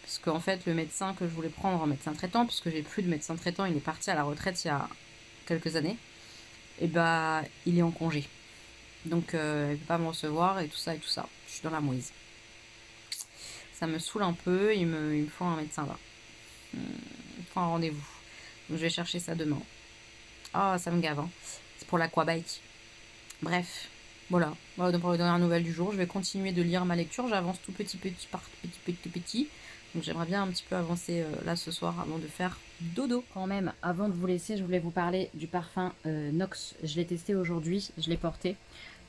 Parce qu'en fait, le médecin que je voulais prendre en médecin traitant, puisque j'ai plus de médecin traitant, il est parti à la retraite il y a quelques années, et bah, il est en congé. Donc, il ne peut pas me recevoir et tout ça. Je suis dans la mouise. Ça me saoule un peu, il me faut un médecin là. Il me faut un rendez-vous. Donc je vais chercher ça demain. Ah, ça me gave, hein. C'est pour l'aquabike. Bref, voilà. Donc pour les dernières nouvelles du jour, je vais continuer de lire ma lecture. J'avance tout petit par petit. Donc j'aimerais bien un petit peu avancer là ce soir avant de faire dodo. Quand même, avant de vous laisser, je voulais vous parler du parfum Nox. Je l'ai testé aujourd'hui, je l'ai porté.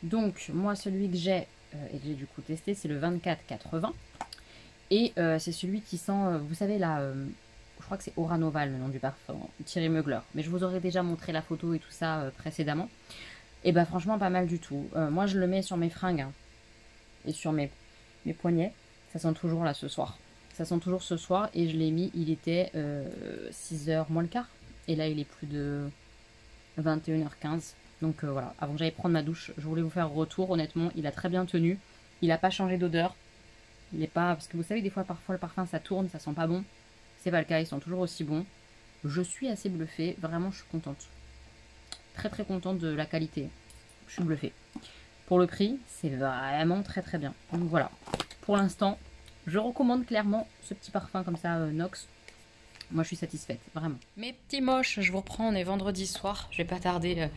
Donc moi, celui que j'ai et que j'ai du coup testé, c'est le 2480. Et c'est celui qui sent, vous savez là... je crois que c'est Aura Noval, le nom du parfum, Thierry Mugler. Mais je vous aurais déjà montré la photo et tout ça précédemment. Et bah franchement, pas mal du tout. Moi, je le mets sur mes fringues hein, et sur mes poignets. Ça sent toujours là ce soir. Ça sent toujours ce soir et je l'ai mis, il était 6h moins le quart. Et là, il est plus de 21h15. Donc voilà, avant que j'aille prendre ma douche, je voulais vous faire retour. Honnêtement, il a très bien tenu. Il n'a pas changé d'odeur. Il n'est pas... Parce que vous savez, des fois, parfois, le parfum, ça tourne, ça sent pas bon. C'est pas le cas, ils sont toujours aussi bons. Je suis assez bluffée, vraiment je suis contente. Très contente de la qualité. Je suis bluffée. Pour le prix, c'est vraiment très bien. Donc voilà, pour l'instant, je recommande clairement ce petit parfum comme ça, Nox. Moi je suis satisfaite, vraiment. Mes petits moches, je vous reprends, on est vendredi soir. Je vais pas tarder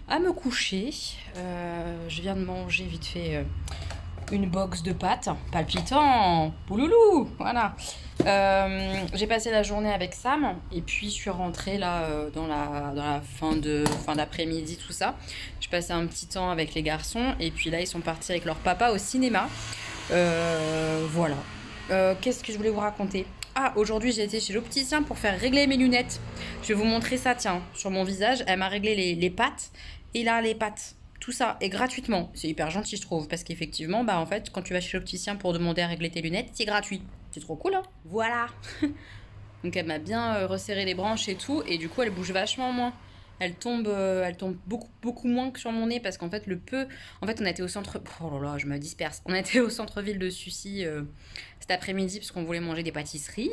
à me coucher. Je viens de manger vite fait... une box de pâtes, palpitant, pouloulou, voilà. J'ai passé la journée avec Sam et puis je suis rentrée là dans la fin d'après-midi, tout ça. Je passais un petit temps avec les garçons et puis là ils sont partis avec leur papa au cinéma. Voilà. Qu'est-ce que je voulais vous raconter? Ah, aujourd'hui j'ai été chez l'opticien pour faire régler mes lunettes. Je vais vous montrer ça, tiens, sur mon visage. Elle m'a réglé les pattes et là les pattes. Tout ça est gratuitement. C'est hyper gentil, je trouve. Parce qu'effectivement, bah en fait, quand tu vas chez l'opticien pour demander à régler tes lunettes, c'est gratuit. C'est trop cool, hein. Voilà. Donc elle m'a bien resserré les branches et tout. Et du coup, elle bouge vachement moins. Elle tombe beaucoup moins que sur mon nez. Parce qu'en fait, En fait, on a été au centre... Oh là là, je me disperse. On a été au centre-ville de Sucy cet après-midi parce qu'on voulait manger des pâtisseries.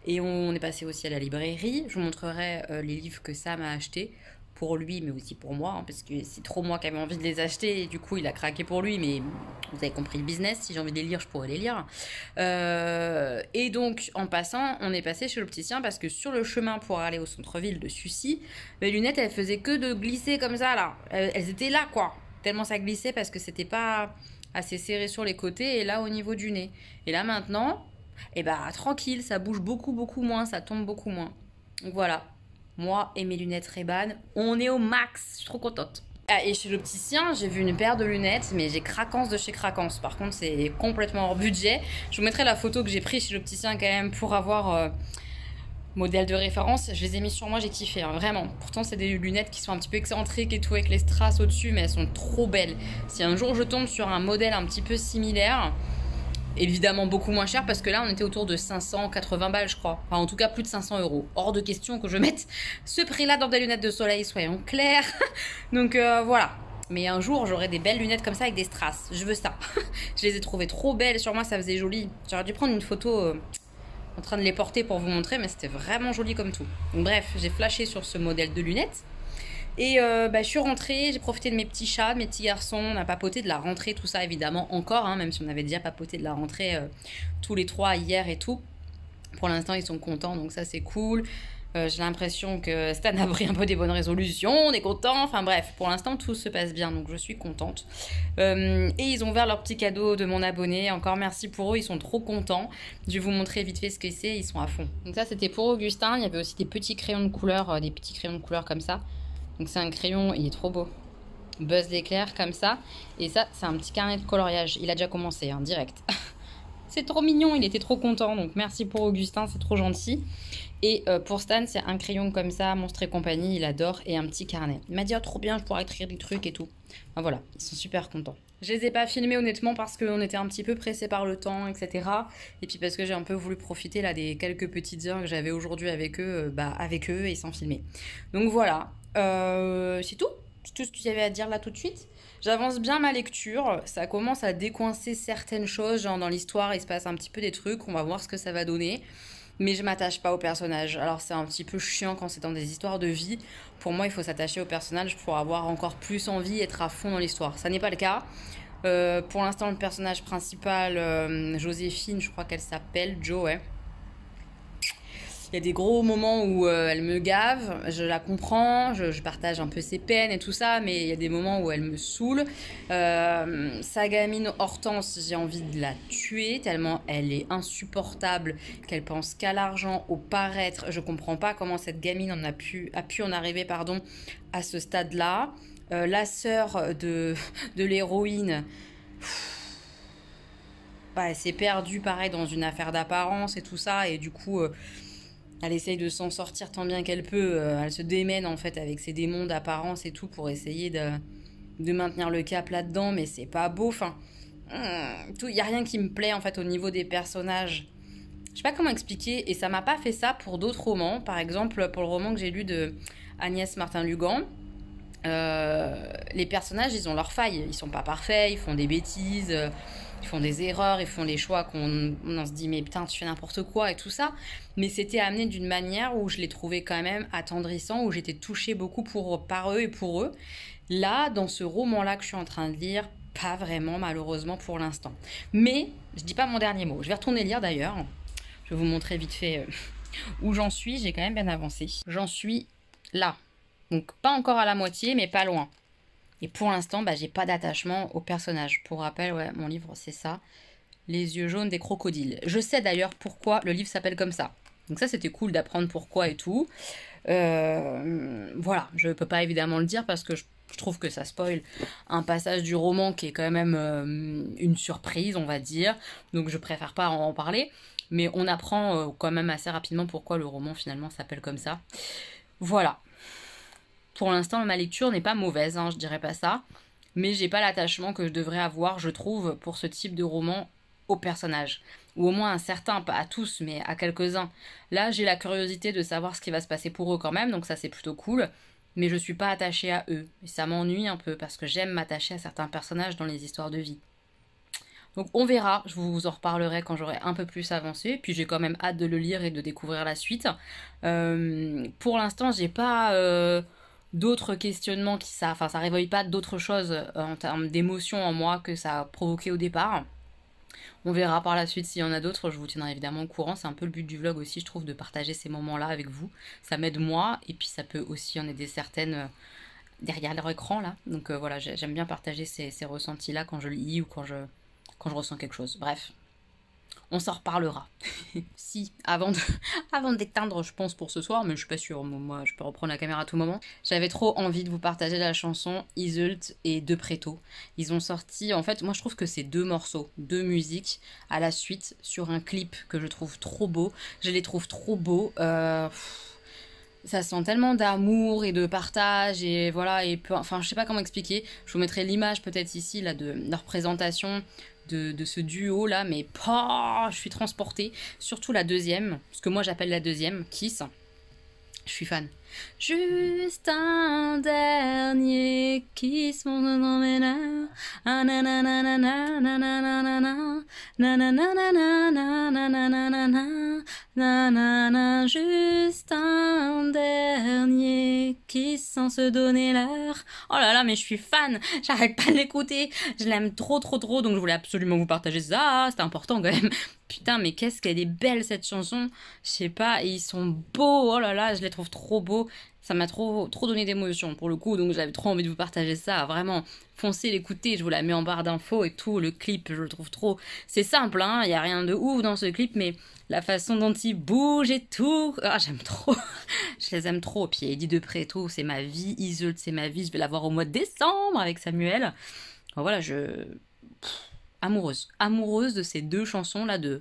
Et on est passé aussi à la librairie. Je vous montrerai les livres que Sam a achetés. Pour lui, mais aussi pour moi, hein, parce que c'est trop moi qui avais envie de les acheter, et du coup, il a craqué pour lui, mais vous avez compris le business, si j'ai envie de les lire, je pourrais les lire. Et donc, en passant, on est passé chez l'opticien, parce que sur le chemin pour aller au centre-ville de Sucy, mes lunettes, elles faisaient que de glisser comme ça, là. Elles étaient là, quoi. Tellement ça glissait, parce que c'était pas assez serré sur les côtés, et là, au niveau du nez. Et là, maintenant, eh ben, tranquille, ça bouge beaucoup moins, ça tombe beaucoup moins. Donc voilà. Moi et mes lunettes Ray-Ban, on est au max. Je suis trop contente. Ah, et chez l'opticien, j'ai vu une paire de lunettes, mais j'ai Craquance de chez Craquance. Par contre, c'est complètement hors budget. Je vous mettrai la photo que j'ai prise chez l'opticien quand même pour avoir Modèle de référence, je les ai mis sur moi, j'ai kiffé, hein, vraiment. Pourtant, c'est des lunettes qui sont un petit peu excentriques et tout, avec les strass au-dessus, mais elles sont trop belles. Si un jour je tombe sur un modèle un petit peu similaire, évidemment beaucoup moins cher, parce que là, on était autour de 580 balles, je crois. Enfin, en tout cas, plus de 500 €. Hors de question que je mette ce prix-là dans des lunettes de soleil, soyons clairs. Donc, voilà. Mais un jour, j'aurai des belles lunettes comme ça avec des strass. Je veux ça. Je les ai trouvées trop belles sur moi, ça faisait joli. J'aurais dû prendre une photo... en train de les porter pour vous montrer, mais c'était vraiment joli comme tout. Donc, bref, j'ai flashé sur ce modèle de lunettes. Et je suis rentrée, j'ai profité de mes petits chats, de mes petits garçons, on a papoté de la rentrée, tout ça évidemment encore, hein, même si on avait déjà papoté de la rentrée tous les trois hier et tout. Pour l'instant, ils sont contents, donc ça c'est cool. J'ai l'impression que Stan a pris un peu des bonnes résolutions, on est content. Enfin bref, pour l'instant tout se passe bien, donc je suis contente. Et ils ont ouvert leur petit cadeau de mon abonné. Encore merci pour eux, ils sont trop contents. Je vais vous montrer vite fait ce que c'est, ils sont à fond. Donc ça c'était pour Augustin, il y avait aussi des petits crayons de couleur, des petits crayons de couleur comme ça. Donc c'est un crayon, il est trop beau. Buzz l'éclair comme ça. Et ça c'est un petit carnet de coloriage, il a déjà commencé, hein, direct. C'est trop mignon, il était trop content, donc merci pour Augustin, c'est trop gentil. Et pour Stan, c'est un crayon comme ça, Monstres et compagnie, il adore, et un petit carnet. Il m'a dit, oh, trop bien, je pourrais écrire des trucs et tout. Enfin, voilà, ils sont super contents. Je les ai pas filmés honnêtement parce qu'on était un petit peu pressés par le temps, etc. Et puis parce que j'ai un peu voulu profiter là des quelques petites heures que j'avais aujourd'hui avec eux, avec eux et sans filmer. Donc voilà, c'est tout. C'est tout ce qu'il y avait à dire là tout de suite. J'avance bien ma lecture, ça commence à décoincer certaines choses, genre dans l'histoire il se passe un petit peu des trucs, on va voir ce que ça va donner. Mais je m'attache pas au personnage. Alors c'est un petit peu chiant quand c'est dans des histoires de vie. Pour moi, il faut s'attacher au personnage pour avoir encore plus envie, être à fond dans l'histoire. Ça n'est pas le cas. Pour l'instant, le personnage principal, Joséphine, je crois qu'elle s'appelle, Jo, ouais. Il y a des gros moments où elle me gave, je la comprends, je partage un peu ses peines et tout ça, mais il y a des moments où elle me saoule. Sa gamine Hortense, j'ai envie de la tuer tellement elle est insupportable, qu'elle pense qu'à l'argent, au paraître. Je comprends pas comment cette gamine a pu en arriver à ce stade-là. La sœur de l'héroïne... elle s'est perdue pareil dans une affaire d'apparence et tout ça, et du coup... elle essaye de s'en sortir tant bien qu'elle peut. Elle se démène en fait avec ses démons d'apparence et tout pour essayer de maintenir le cap là-dedans, mais c'est pas beau. Enfin, il y a rien qui me plaît en fait au niveau des personnages. Je sais pas comment expliquer, et ça m'a pas fait ça pour d'autres romans. Par exemple, pour le roman que j'ai lu de Agnès Martin-Lugan, les personnages, ils ont leurs failles. Ils sont pas parfaits, ils font des bêtises. Ils font des erreurs, ils font des choix qu'on se dit mais putain tu fais n'importe quoi et tout ça, mais c'était amené d'une manière où je les trouvais quand même attendrissants, où j'étais touchée beaucoup par eux et pour eux. Là, dans ce roman-là que je suis en train de lire, pas vraiment malheureusement pour l'instant. Mais je dis pas mon dernier mot, je vais retourner lire d'ailleurs, je vais vous montrer vite fait où j'en suis, j'ai quand même bien avancé. J'en suis là, donc pas encore à la moitié mais pas loin. Et pour l'instant, j'ai pas d'attachement au personnage. Pour rappel, ouais, mon livre, c'est ça. Les yeux jaunes des crocodiles. Je sais d'ailleurs pourquoi le livre s'appelle comme ça. Donc ça, c'était cool d'apprendre pourquoi et tout. Voilà, je peux pas évidemment le dire parce que je trouve que ça spoil un passage du roman qui est quand même une surprise, on va dire. Donc je préfère pas en parler. Mais on apprend quand même assez rapidement pourquoi le roman finalement s'appelle comme ça. Voilà. Pour l'instant, ma lecture n'est pas mauvaise, hein, je dirais pas ça. Mais j'ai pas l'attachement que je devrais avoir, je trouve, pour ce type de roman aux personnages. Ou au moins un certain, pas à tous, mais à quelques-uns. Là, j'ai la curiosité de savoir ce qui va se passer pour eux quand même, donc ça c'est plutôt cool. Mais je suis pas attachée à eux. Et ça m'ennuie un peu, parce que j'aime m'attacher à certains personnages dans les histoires de vie. Donc on verra, je vous en reparlerai quand j'aurai un peu plus avancé. Puis j'ai quand même hâte de le lire et de découvrir la suite. Pour l'instant, j'ai pas... d'autres questionnements ça réveille pas d'autres choses en termes d'émotions en moi que ça a provoqué au départ. On verra par la suite s'il y en a d'autres, je vous tiendrai évidemment au courant. C'est un peu le but du vlog aussi, je trouve, de partager ces moments-là avec vous. Ça m'aide moi, et puis ça peut aussi en aider certaines derrière leur écran là. Donc voilà, j'aime bien partager ces ressentis-là quand je lis ou quand je ressens quelque chose. Bref. On s'en reparlera. Si, avant d'éteindre, je pense, pour ce soir, mais je suis pas sûre. Moi, je peux reprendre la caméra à tout moment. J'avais trop envie de vous partager la chanson Iseult et De Preto. Ils ont sorti, en fait, moi je trouve que c'est 2 morceaux, 2 musiques à la suite sur un clip que je trouve trop beau. Je les trouve trop beaux. Ça sent tellement d'amour et de partage et voilà, enfin je sais pas comment expliquer. Je vous mettrai l'image peut-être ici là de leur présentation de ce duo là, mais je suis transportée. Surtout la deuxième, ce que moi j'appelle la deuxième, Kiss. Je suis fan. Juste un dernier kiss, mon meneur. Juste un dernier kiss sans se donner l'heure. Oh là là, mais je suis fan. J'arrête pas de l'écouter. Je l'aime trop, donc je voulais absolument vous partager ça. C'était important quand même. Putain, mais qu'est-ce qu'elle est belle cette chanson. Je sais pas, et ils sont beaux. Oh là là, je les trouve trop beaux. Ça m'a trop donné d'émotion pour le coup, donc j'avais trop envie de vous partager ça. Vraiment, foncez l'écouter, je vous la mets en barre d'infos et tout. Le clip, je le trouve trop... C'est simple, hein, il n'y a rien de ouf dans ce clip, mais la façon dont il bouge et tout... Ah, j'aime trop. Je les aime trop. Puis Eddie De Preto, c'est ma vie. Iseult, c'est ma vie. Je vais la voir au mois de décembre avec Samuel. Bon, voilà, amoureuse de ces 2 chansons là, de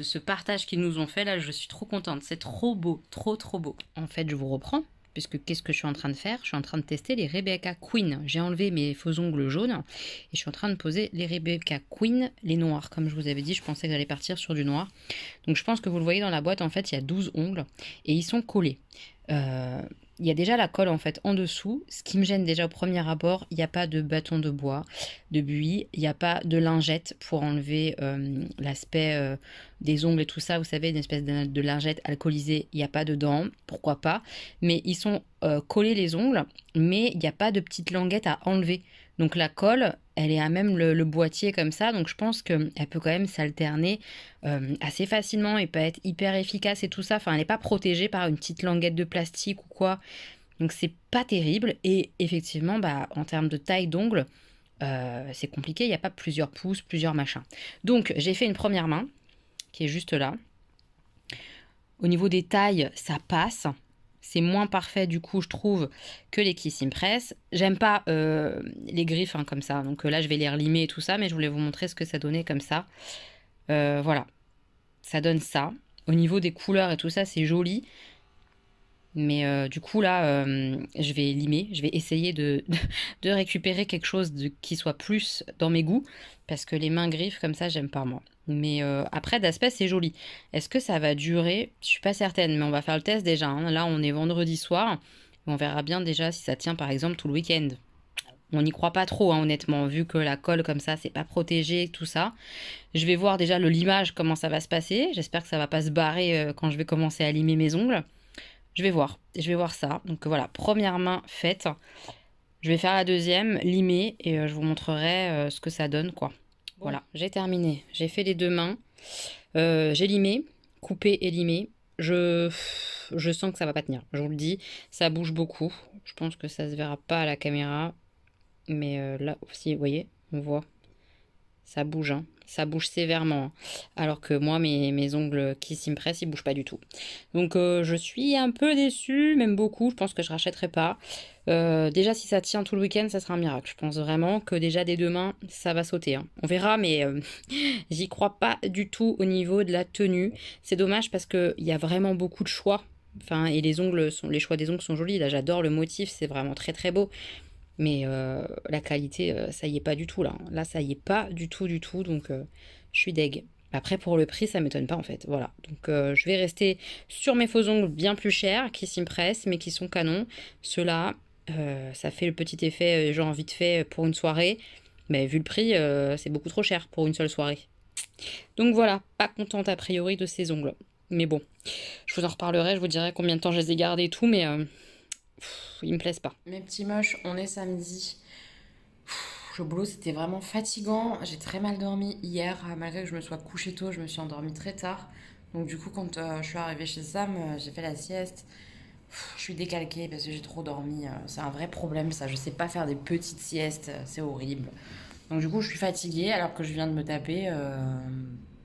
ce partage qu'ils nous ont fait là. Je suis trop contente, c'est trop beau, trop beau. En fait, je vous reprends, puisque qu'est-ce que je suis en train de faire? Je suis en train de tester les Rebecca Queen. J'ai enlevé mes faux ongles jaunes et je suis en train de poser les Rebecca Queen, les noirs. Comme je vous avais dit, je pensais que j'allais partir sur du noir. Donc je pense que vous le voyez dans la boîte, en fait il y a 12 ongles et ils sont collés. Il y a déjà la colle en fait en dessous. Ce qui me gêne déjà au premier abord, il n'y a pas de bâton de bois, de buis, il n'y a pas de lingette pour enlever l'aspect des ongles et tout ça. Vous savez, une espèce de lingette alcoolisée, il n'y a pas dedans, pourquoi pas. Mais ils sont collés les ongles, mais il n'y a pas de petite languette à enlever. Donc la colle, elle est à même le boîtier comme ça, donc je pense qu'elle peut quand même s'alterner assez facilement et pas être hyper efficace et tout ça. Enfin, elle n'est pas protégée par une petite languette de plastique ou quoi. Donc c'est pas terrible. Et effectivement, en termes de taille d'ongles, c'est compliqué. Il n'y a pas plusieurs pouces, plusieurs machins. Donc j'ai fait une première main qui est juste là. Au niveau des tailles, ça passe. C'est moins parfait du coup je trouve que les Kiss Impress. J'aime pas les griffes comme ça. Donc là je vais les relimer et tout ça. Mais je voulais vous montrer ce que ça donnait comme ça. Voilà. Ça donne ça. Au niveau des couleurs et tout ça c'est joli. Mais du coup là je vais limer. Je vais essayer de récupérer quelque chose qui soit plus dans mes goûts. Parce que les mains griffes comme ça j'aime pas moi. Mais après d'aspect c'est joli. Est-ce que ça va durer? Je suis pas certaine, mais on va faire le test déjà. Hein. Là on est vendredi soir. On verra bien déjà si ça tient par exemple tout le week-end. On n'y croit pas trop honnêtement, vu que la colle comme ça c'est pas protégé, tout ça. Je vais voir déjà le limage, comment ça va se passer. J'espère que ça va pas se barrer quand je vais commencer à limer mes ongles. Je vais voir ça. Donc voilà, première main faite. Je vais faire la deuxième, limer, et je vous montrerai ce que ça donne quoi. Voilà, j'ai terminé. J'ai fait les 2 mains. J'ai limé, coupé et limé. Je sens que ça va pas tenir. Je vous le dis, ça bouge beaucoup. Je pense que ça se verra pas à la caméra. Mais là aussi, vous voyez, on voit. Ça bouge, hein. Ça bouge sévèrement. Hein. Alors que moi, mes ongles Kiss Impress, ils bougent pas du tout. Donc je suis un peu déçue, même beaucoup. Je pense que je rachèterai pas. Déjà, si ça tient tout le week-end, ça sera un miracle. Je pense vraiment que déjà dès demain, ça va sauter. Hein. On verra, mais j'y crois pas du tout au niveau de la tenue. C'est dommage parce qu'il y a vraiment beaucoup de choix. Enfin, et les choix des ongles sont jolis. Là, j'adore le motif, c'est vraiment très beau. Mais la qualité, ça y est pas du tout là. Là, ça y est pas du tout. Donc, je suis deg. Après, pour le prix, ça m'étonne pas en fait. Voilà. Donc, je vais rester sur mes faux ongles bien plus chers, qui s'impressent, mais qui sont canons. Ceux-là, ça fait le petit effet, genre vite fait pour une soirée. Mais vu le prix, c'est beaucoup trop cher pour une seule soirée. Donc voilà, pas contente a priori de ces ongles. Mais bon, je vous en reparlerai, je vous dirai combien de temps je les ai gardés et tout, mais ils me plaisent pas. Mes petits moches, on est samedi. Le boulot c'était vraiment fatigant, j'ai très mal dormi hier, malgré que je me sois couchée tôt, je me suis endormie très tard. Donc du coup quand je suis arrivée chez Sam, j'ai fait la sieste. Je suis décalquée parce que j'ai trop dormi, c'est un vrai problème ça, je sais pas faire des petites siestes, c'est horrible. Donc du coup je suis fatiguée alors que je viens de me taper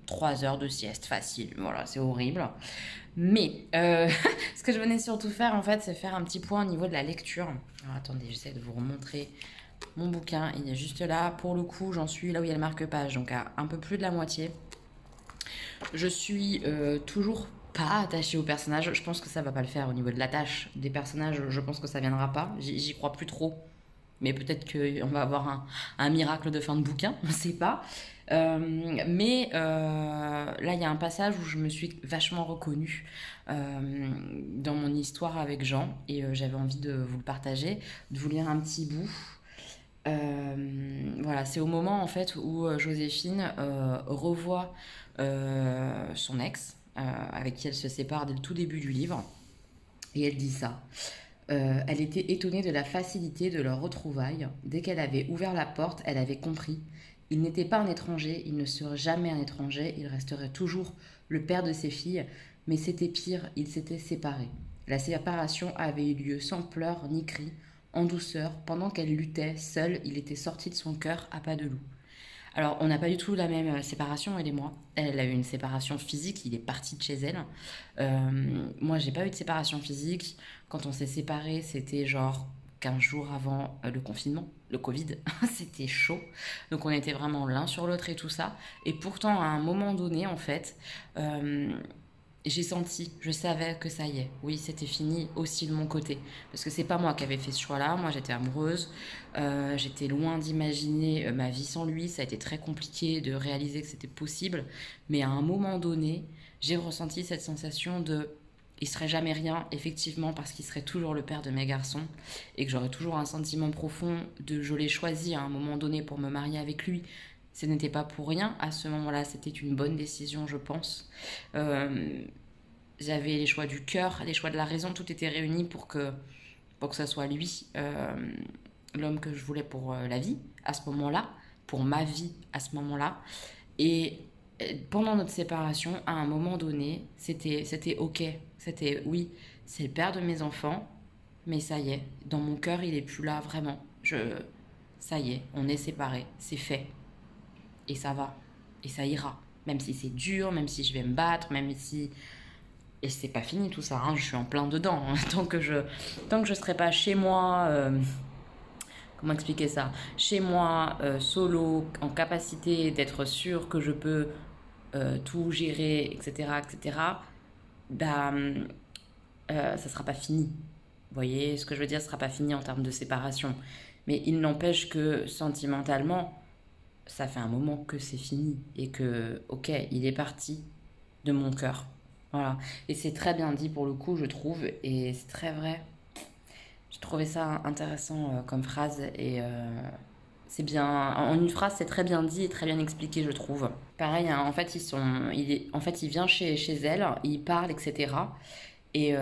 3 heures de sieste facile. Voilà, c'est horrible. Mais ce que je venais surtout faire, en fait, c'est faire un petit point au niveau de la lecture. Alors, attendez, j'essaie de vous remontrer mon bouquin. Il est juste là. Pour le coup, j'en suis là où il y a le marque-page, donc à un peu plus de la moitié. Je suis toujours pas attachée aux personnages. Je pense que ça va pas le faire au niveau de l'attache des personnages. Je pense que ça viendra pas. J'y crois plus trop. Mais peut-être qu'on va avoir un miracle de fin de bouquin, on ne sait pas. Là, il y a un passage où je me suis vachement reconnue dans mon histoire avec Jean. Et j'avais envie de vous le partager, de vous lire un petit bout. Voilà, c'est au moment en fait où Joséphine revoit son ex, avec qui elle se sépare dès le tout début du livre. Et elle dit ça. Elle était étonnée de la facilité de leur retrouvaille. Dès qu'elle avait ouvert la porte, elle avait compris. Il n'était pas un étranger, il ne serait jamais un étranger, il resterait toujours le père de ses filles, mais c'était pire, ils s'étaient séparés. La séparation avait eu lieu sans pleurs ni cris, en douceur, pendant qu'elle luttait, seule, il était sorti de son cœur à pas de loup. Alors, on n'a pas du tout la même séparation, elle et moi. Elle a eu une séparation physique, il est parti de chez elle. Moi, j'ai pas eu de séparation physique. Quand on s'est séparés, c'était genre 15 jours avant le confinement, le Covid. C'était chaud. Donc, on était vraiment l'un sur l'autre et tout ça. Et pourtant, à un moment donné, en fait, j'ai senti, je savais que ça y est, oui, c'était fini aussi de mon côté. Parce que c'est pas moi qui avais fait ce choix-là, moi j'étais amoureuse, j'étais loin d'imaginer ma vie sans lui, ça a été très compliqué de réaliser que c'était possible, mais à un moment donné, j'ai ressenti cette sensation de il serait jamais rien, effectivement, parce qu'il serait toujours le père de mes garçons, et que j'aurais toujours un sentiment profond de je l'ai choisi à un moment donné pour me marier avec lui. Ce n'était pas pour rien, à ce moment-là, c'était une bonne décision, je pense. J'avais les choix du cœur, les choix de la raison, tout était réuni pour que ça soit lui, l'homme que je voulais pour la vie, à ce moment-là, pour ma vie, à ce moment-là. Et pendant notre séparation, à un moment donné, c'était ok, c'était oui, c'est le père de mes enfants, mais ça y est, dans mon cœur, il est plus là, vraiment. Ça y est, on est séparés, c'est fait. Et ça va, et ça ira. Même si c'est dur, même si je vais me battre, même si... Et c'est pas fini tout ça, hein, je suis en plein dedans. Hein. Tant que je serai pas chez moi... comment expliquer ça? Chez moi, solo, en capacité d'être sûre que je peux tout gérer, etc., etc., bah, ça sera pas fini. Vous voyez ce que je veux dire? Ça sera pas fini en termes de séparation. Mais il n'empêche que sentimentalement... ça fait un moment que c'est fini et que, ok, il est parti de mon cœur. Voilà. Et c'est très bien dit pour le coup, je trouve, et c'est très vrai. J'ai trouvé ça intéressant comme phrase et c'est bien. En une phrase, c'est très bien dit et très bien expliqué, je trouve. Pareil, hein, en fait, il vient chez elle, il parle, etc. Et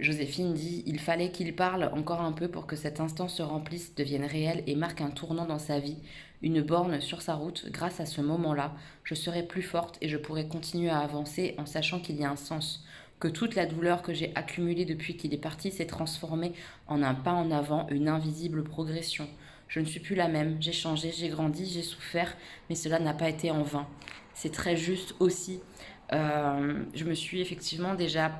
Joséphine dit « Il fallait qu'il parle encore un peu pour que cet instant se remplisse, devienne réel et marque un tournant dans sa vie, une borne sur sa route. Grâce à ce moment-là, je serai plus forte et je pourrai continuer à avancer en sachant qu'il y a un sens, que toute la douleur que j'ai accumulée depuis qu'il est parti s'est transformée en un pas en avant, une invisible progression. Je ne suis plus la même, j'ai changé, j'ai grandi, j'ai souffert, mais cela n'a pas été en vain. » C'est très juste aussi. Je me suis effectivement déjà...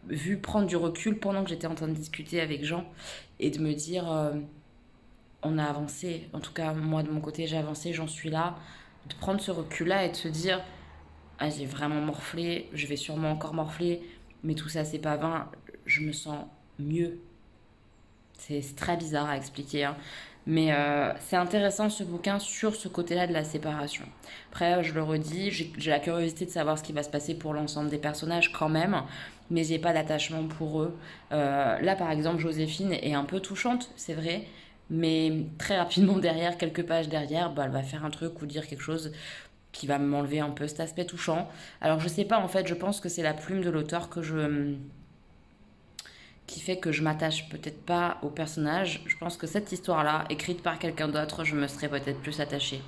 vu prendre du recul pendant que j'étais en train de discuter avec Jean et de me dire on a avancé, en tout cas moi de mon côté j'ai avancé, j'en suis là, de prendre ce recul là et de se dire ah, j'ai vraiment morflé, je vais sûrement encore morfler, mais tout ça c'est pas vain, je me sens mieux. C'est très bizarre à expliquer, hein. Mais c'est intéressant ce bouquin sur ce côté-là de la séparation. Après, je le redis, j'ai la curiosité de savoir ce qui va se passer pour l'ensemble des personnages quand même, mais j'ai pas d'attachement pour eux. Là, par exemple, Joséphine est un peu touchante, c'est vrai, mais très rapidement derrière, quelques pages derrière, bah, elle va faire un truc ou dire quelque chose qui va m'enlever un peu cet aspect touchant. Alors, je sais pas, en fait, je pense que c'est la plume de l'auteur qui fait que je m'attache peut-être pas au personnage. Je pense que cette histoire-là, écrite par quelqu'un d'autre, je me serais peut-être plus attachée.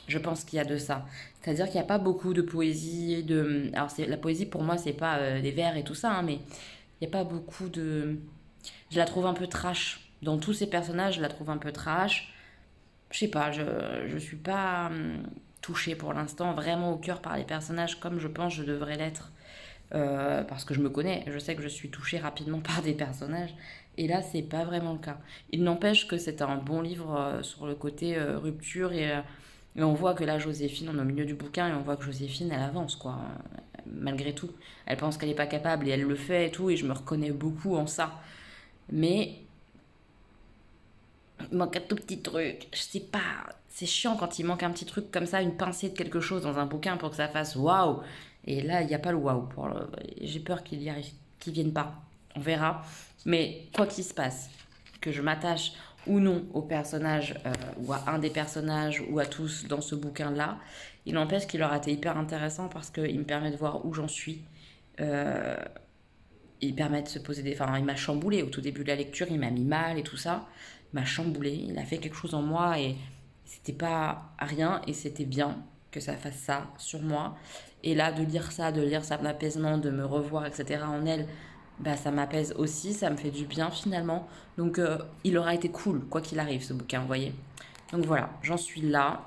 Je pense qu'il y a de ça. C'est-à-dire qu'il n'y a pas beaucoup de poésie. Alors, la poésie, pour moi, c'est pas des vers et tout ça, hein, mais il n'y a pas beaucoup de... Je la trouve un peu trash. Dans tous ces personnages, je la trouve un peu trash. Je sais pas, je suis pas... touchée pour l'instant vraiment au cœur par les personnages comme je pense je devrais l'être. Parce que je me connais, je sais que je suis touchée rapidement par des personnages. Et là, c'est pas vraiment le cas. Il n'empêche que c'est un bon livre sur le côté rupture et on voit que là, Joséphine, on est au milieu du bouquin et on voit que Joséphine, elle avance, quoi. Malgré tout. Elle pense qu'elle n'est pas capable et elle le fait et tout, et je me reconnais beaucoup en ça. Mais il manque un tout petit truc. Je sais pas, c'est chiant quand il manque un petit truc comme ça, une pincée de quelque chose dans un bouquin pour que ça fasse waouh. Et là, il n'y a pas le waouh. J'ai peur qu'il y arrive, qu'il vienne pas. On verra. Mais quoi qu'il se passe, que je m'attache ou non au personnage, ou à un des personnages, ou à tous dans ce bouquin-là, il n'empêche qu'il aura été hyper intéressant parce qu'il me permet de voir où j'en suis. Il permet de se poser des... Enfin, il m'a chamboulé au tout début de la lecture, il m'a mis mal et tout ça. Il m'a chamboulé, il a fait quelque chose en moi et c'était pas rien et c'était bien que ça fasse ça sur moi. Et là, de lire ça d'apaisement, de me revoir, etc. en elle, bah, ça m'apaise aussi, ça me fait du bien finalement. Donc, il aura été cool, quoi qu'il arrive, ce bouquin, vous voyez. Donc voilà, j'en suis là,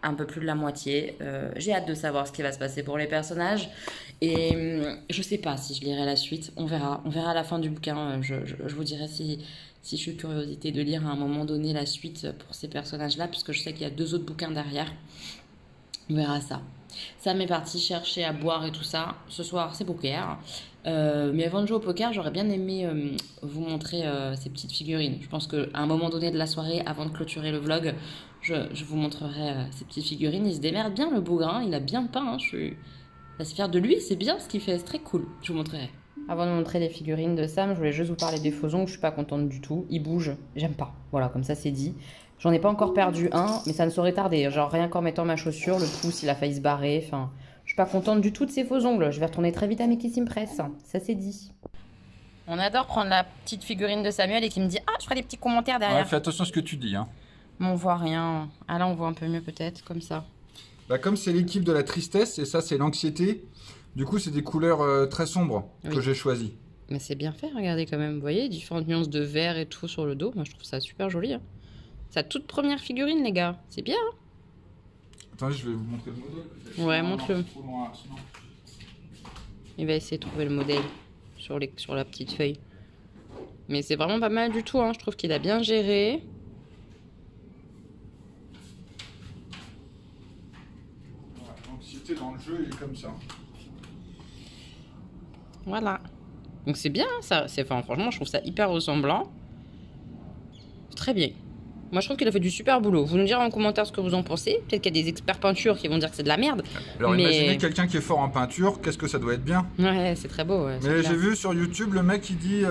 un peu plus de la moitié. J'ai hâte de savoir ce qui va se passer pour les personnages. Et je sais pas si je lirai la suite, on verra à la fin du bouquin. Je vous dirai si je suis curiosité de lire à un moment donné la suite pour ces personnages-là, puisque je sais qu'il y a 2 autres bouquins derrière. On verra ça. Ça m'est parti chercher à boire et tout ça. Ce soir, c'est poker. Mais avant de jouer au poker, j'aurais bien aimé vous montrer ces petites figurines. Je pense qu'à un moment donné de la soirée, avant de clôturer le vlog, je vous montrerai ces petites figurines. Il se démerde bien, le bougrin. Il a bien peint. Je suis assez fière de lui. C'est bien ce qu'il fait. C'est très cool. Je vous montrerai. Avant de montrer les figurines de Sam, je voulais juste vous parler des faux ongles. Je suis pas contente du tout. Ils bougent. J'aime pas. Voilà, comme ça, c'est dit. J'en ai pas encore perdu un, mais ça ne saurait tarder. Genre, rien qu'en mettant ma chaussure, le pouce, il a failli se barrer. Enfin, je suis pas contente du tout de ces faux ongles. Je vais retourner très vite à mes Kissing Press. Ça, c'est dit. On adore prendre la petite figurine de Samuel et qui me dit « Ah, je ferai des petits commentaires derrière. » Ouais, fais attention à ce que tu dis. Hein. Mais on voit rien. Ah là, on voit un peu mieux peut-être, comme ça. Bah, comme c'est l'équipe de la tristesse, et ça, c'est l'anxiété, du coup, c'est des couleurs très sombres que j'ai choisies. Mais c'est bien fait, regardez quand même. Vous voyez, différentes nuances de vert et tout sur le dos. Moi, je trouve ça super joli. Hein. Sa toute première figurine, les gars. C'est bien. Hein. Attendez, je vais vous montrer le modèle. Ouais, montre-le. Il va essayer de trouver le modèle sur la petite feuille. Mais c'est vraiment pas mal du tout. Hein. Je trouve qu'il a bien géré. L'anxiété dans le jeu est comme ça. Voilà. Donc c'est bien. Ça. Enfin, franchement, je trouve ça hyper ressemblant. Très bien. Moi, je trouve qu'il a fait du super boulot. Vous nous direz en commentaire ce que vous en pensez. Peut-être qu'il y a des experts peinture qui vont dire que c'est de la merde. Alors, imaginez quelqu'un qui est fort en peinture, qu'est-ce que ça doit être bien. Ouais, c'est très beau. Ouais, mais j'ai vu sur YouTube le mec qui dit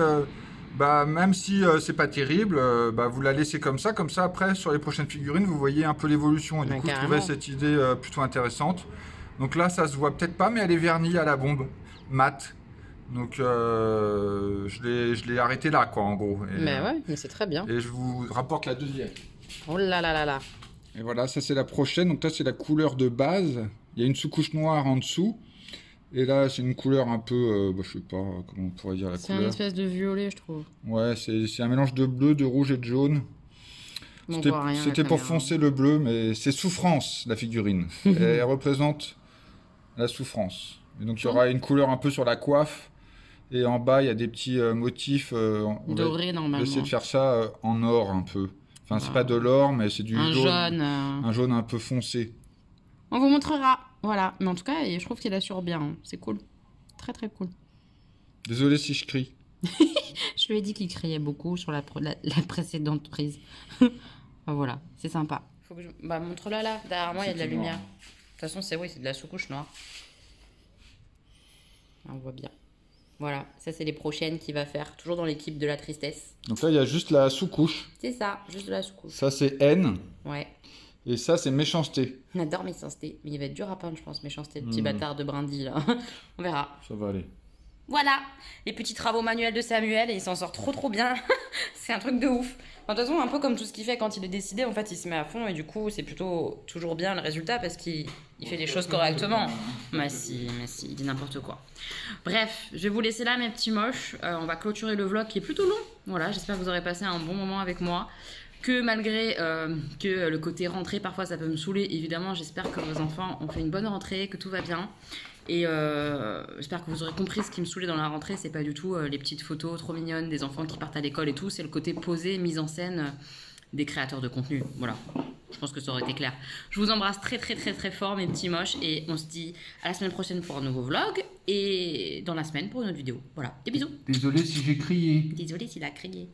bah, même si c'est pas terrible, bah, vous la laissez comme ça après, sur les prochaines figurines, vous voyez un peu l'évolution. Et du coup, je trouvais cette idée plutôt intéressante. Donc là, ça se voit peut-être pas, mais elle est vernie à la bombe, mat. Donc je l'ai arrêté là, quoi, en gros. Et, mais ouais, mais c'est très bien. Et je vous rapporte la deuxième. Oh là là là là. Et voilà, ça c'est la prochaine. Donc là, c'est la couleur de base. Il y a une sous-couche noire en dessous. Et là, c'est une couleur un peu, je sais pas comment on pourrait dire la couleur. C'est une espèce de violet, je trouve. Ouais, c'est un mélange de bleu, de rouge et de jaune. C'était pour foncer le bleu, mais c'est souffrance, la figurine. Elle représente la souffrance. Et donc, il y aura une couleur un peu sur la coiffe. Et en bas, il y a des petits motifs. Dorés, normalement. On va essayer de faire ça en or, un peu. Enfin, c'est pas de l'or, mais c'est du jaune. Un jaune un peu foncé. On vous montrera. Voilà. Mais en tout cas, je trouve qu'il assure bien. Hein. C'est cool. Très, très cool. Désolé si je crie. Je lui ai dit qu'il criait beaucoup sur la précédente prise. Voilà. C'est sympa. Faut que bah, montre-la là. Derrière moi, il y a de la lumière. De toute façon, c'est de la sous-couche noire. On voit bien. Voilà, ça c'est les prochaines qu'il va faire, toujours dans l'équipe de la tristesse. Donc là, il y a juste la sous-couche. C'est ça, juste de la sous-couche. Ça c'est haine. Ouais. Et ça c'est méchanceté. On adore méchanceté, mais il va être dur à peindre, je pense, méchanceté, le petit bâtard de brindille là. On verra. Ça va aller. Voilà, les petits travaux manuels de Samuel, et il s'en sort trop bien. C'est un truc de ouf. Enfin, de toute façon, un peu comme tout ce qu'il fait quand il est décidé, en fait, il se met à fond, et du coup, c'est plutôt toujours bien le résultat, parce qu'il fait les choses correctement. Mais si, il dit n'importe quoi. Bref, je vais vous laisser là, mes petits moches. On va clôturer le vlog qui est plutôt long. Voilà, j'espère que vous aurez passé un bon moment avec moi. que malgré que le côté rentrée, parfois ça peut me saouler, évidemment, j'espère que vos enfants ont fait une bonne rentrée, que tout va bien. Et j'espère que vous aurez compris ce qui me saoulait dans la rentrée, c'est pas du tout les petites photos trop mignonnes des enfants qui partent à l'école et tout, c'est le côté posé, mise en scène des créateurs de contenu. Voilà, je pense que ça aurait été clair. Je vous embrasse très très très très fort mes petits moches et on se dit à la semaine prochaine pour un nouveau vlog et dans la semaine pour une autre vidéo. Voilà, des bisous. Désolé si j'ai crié. Désolé s'il a crié.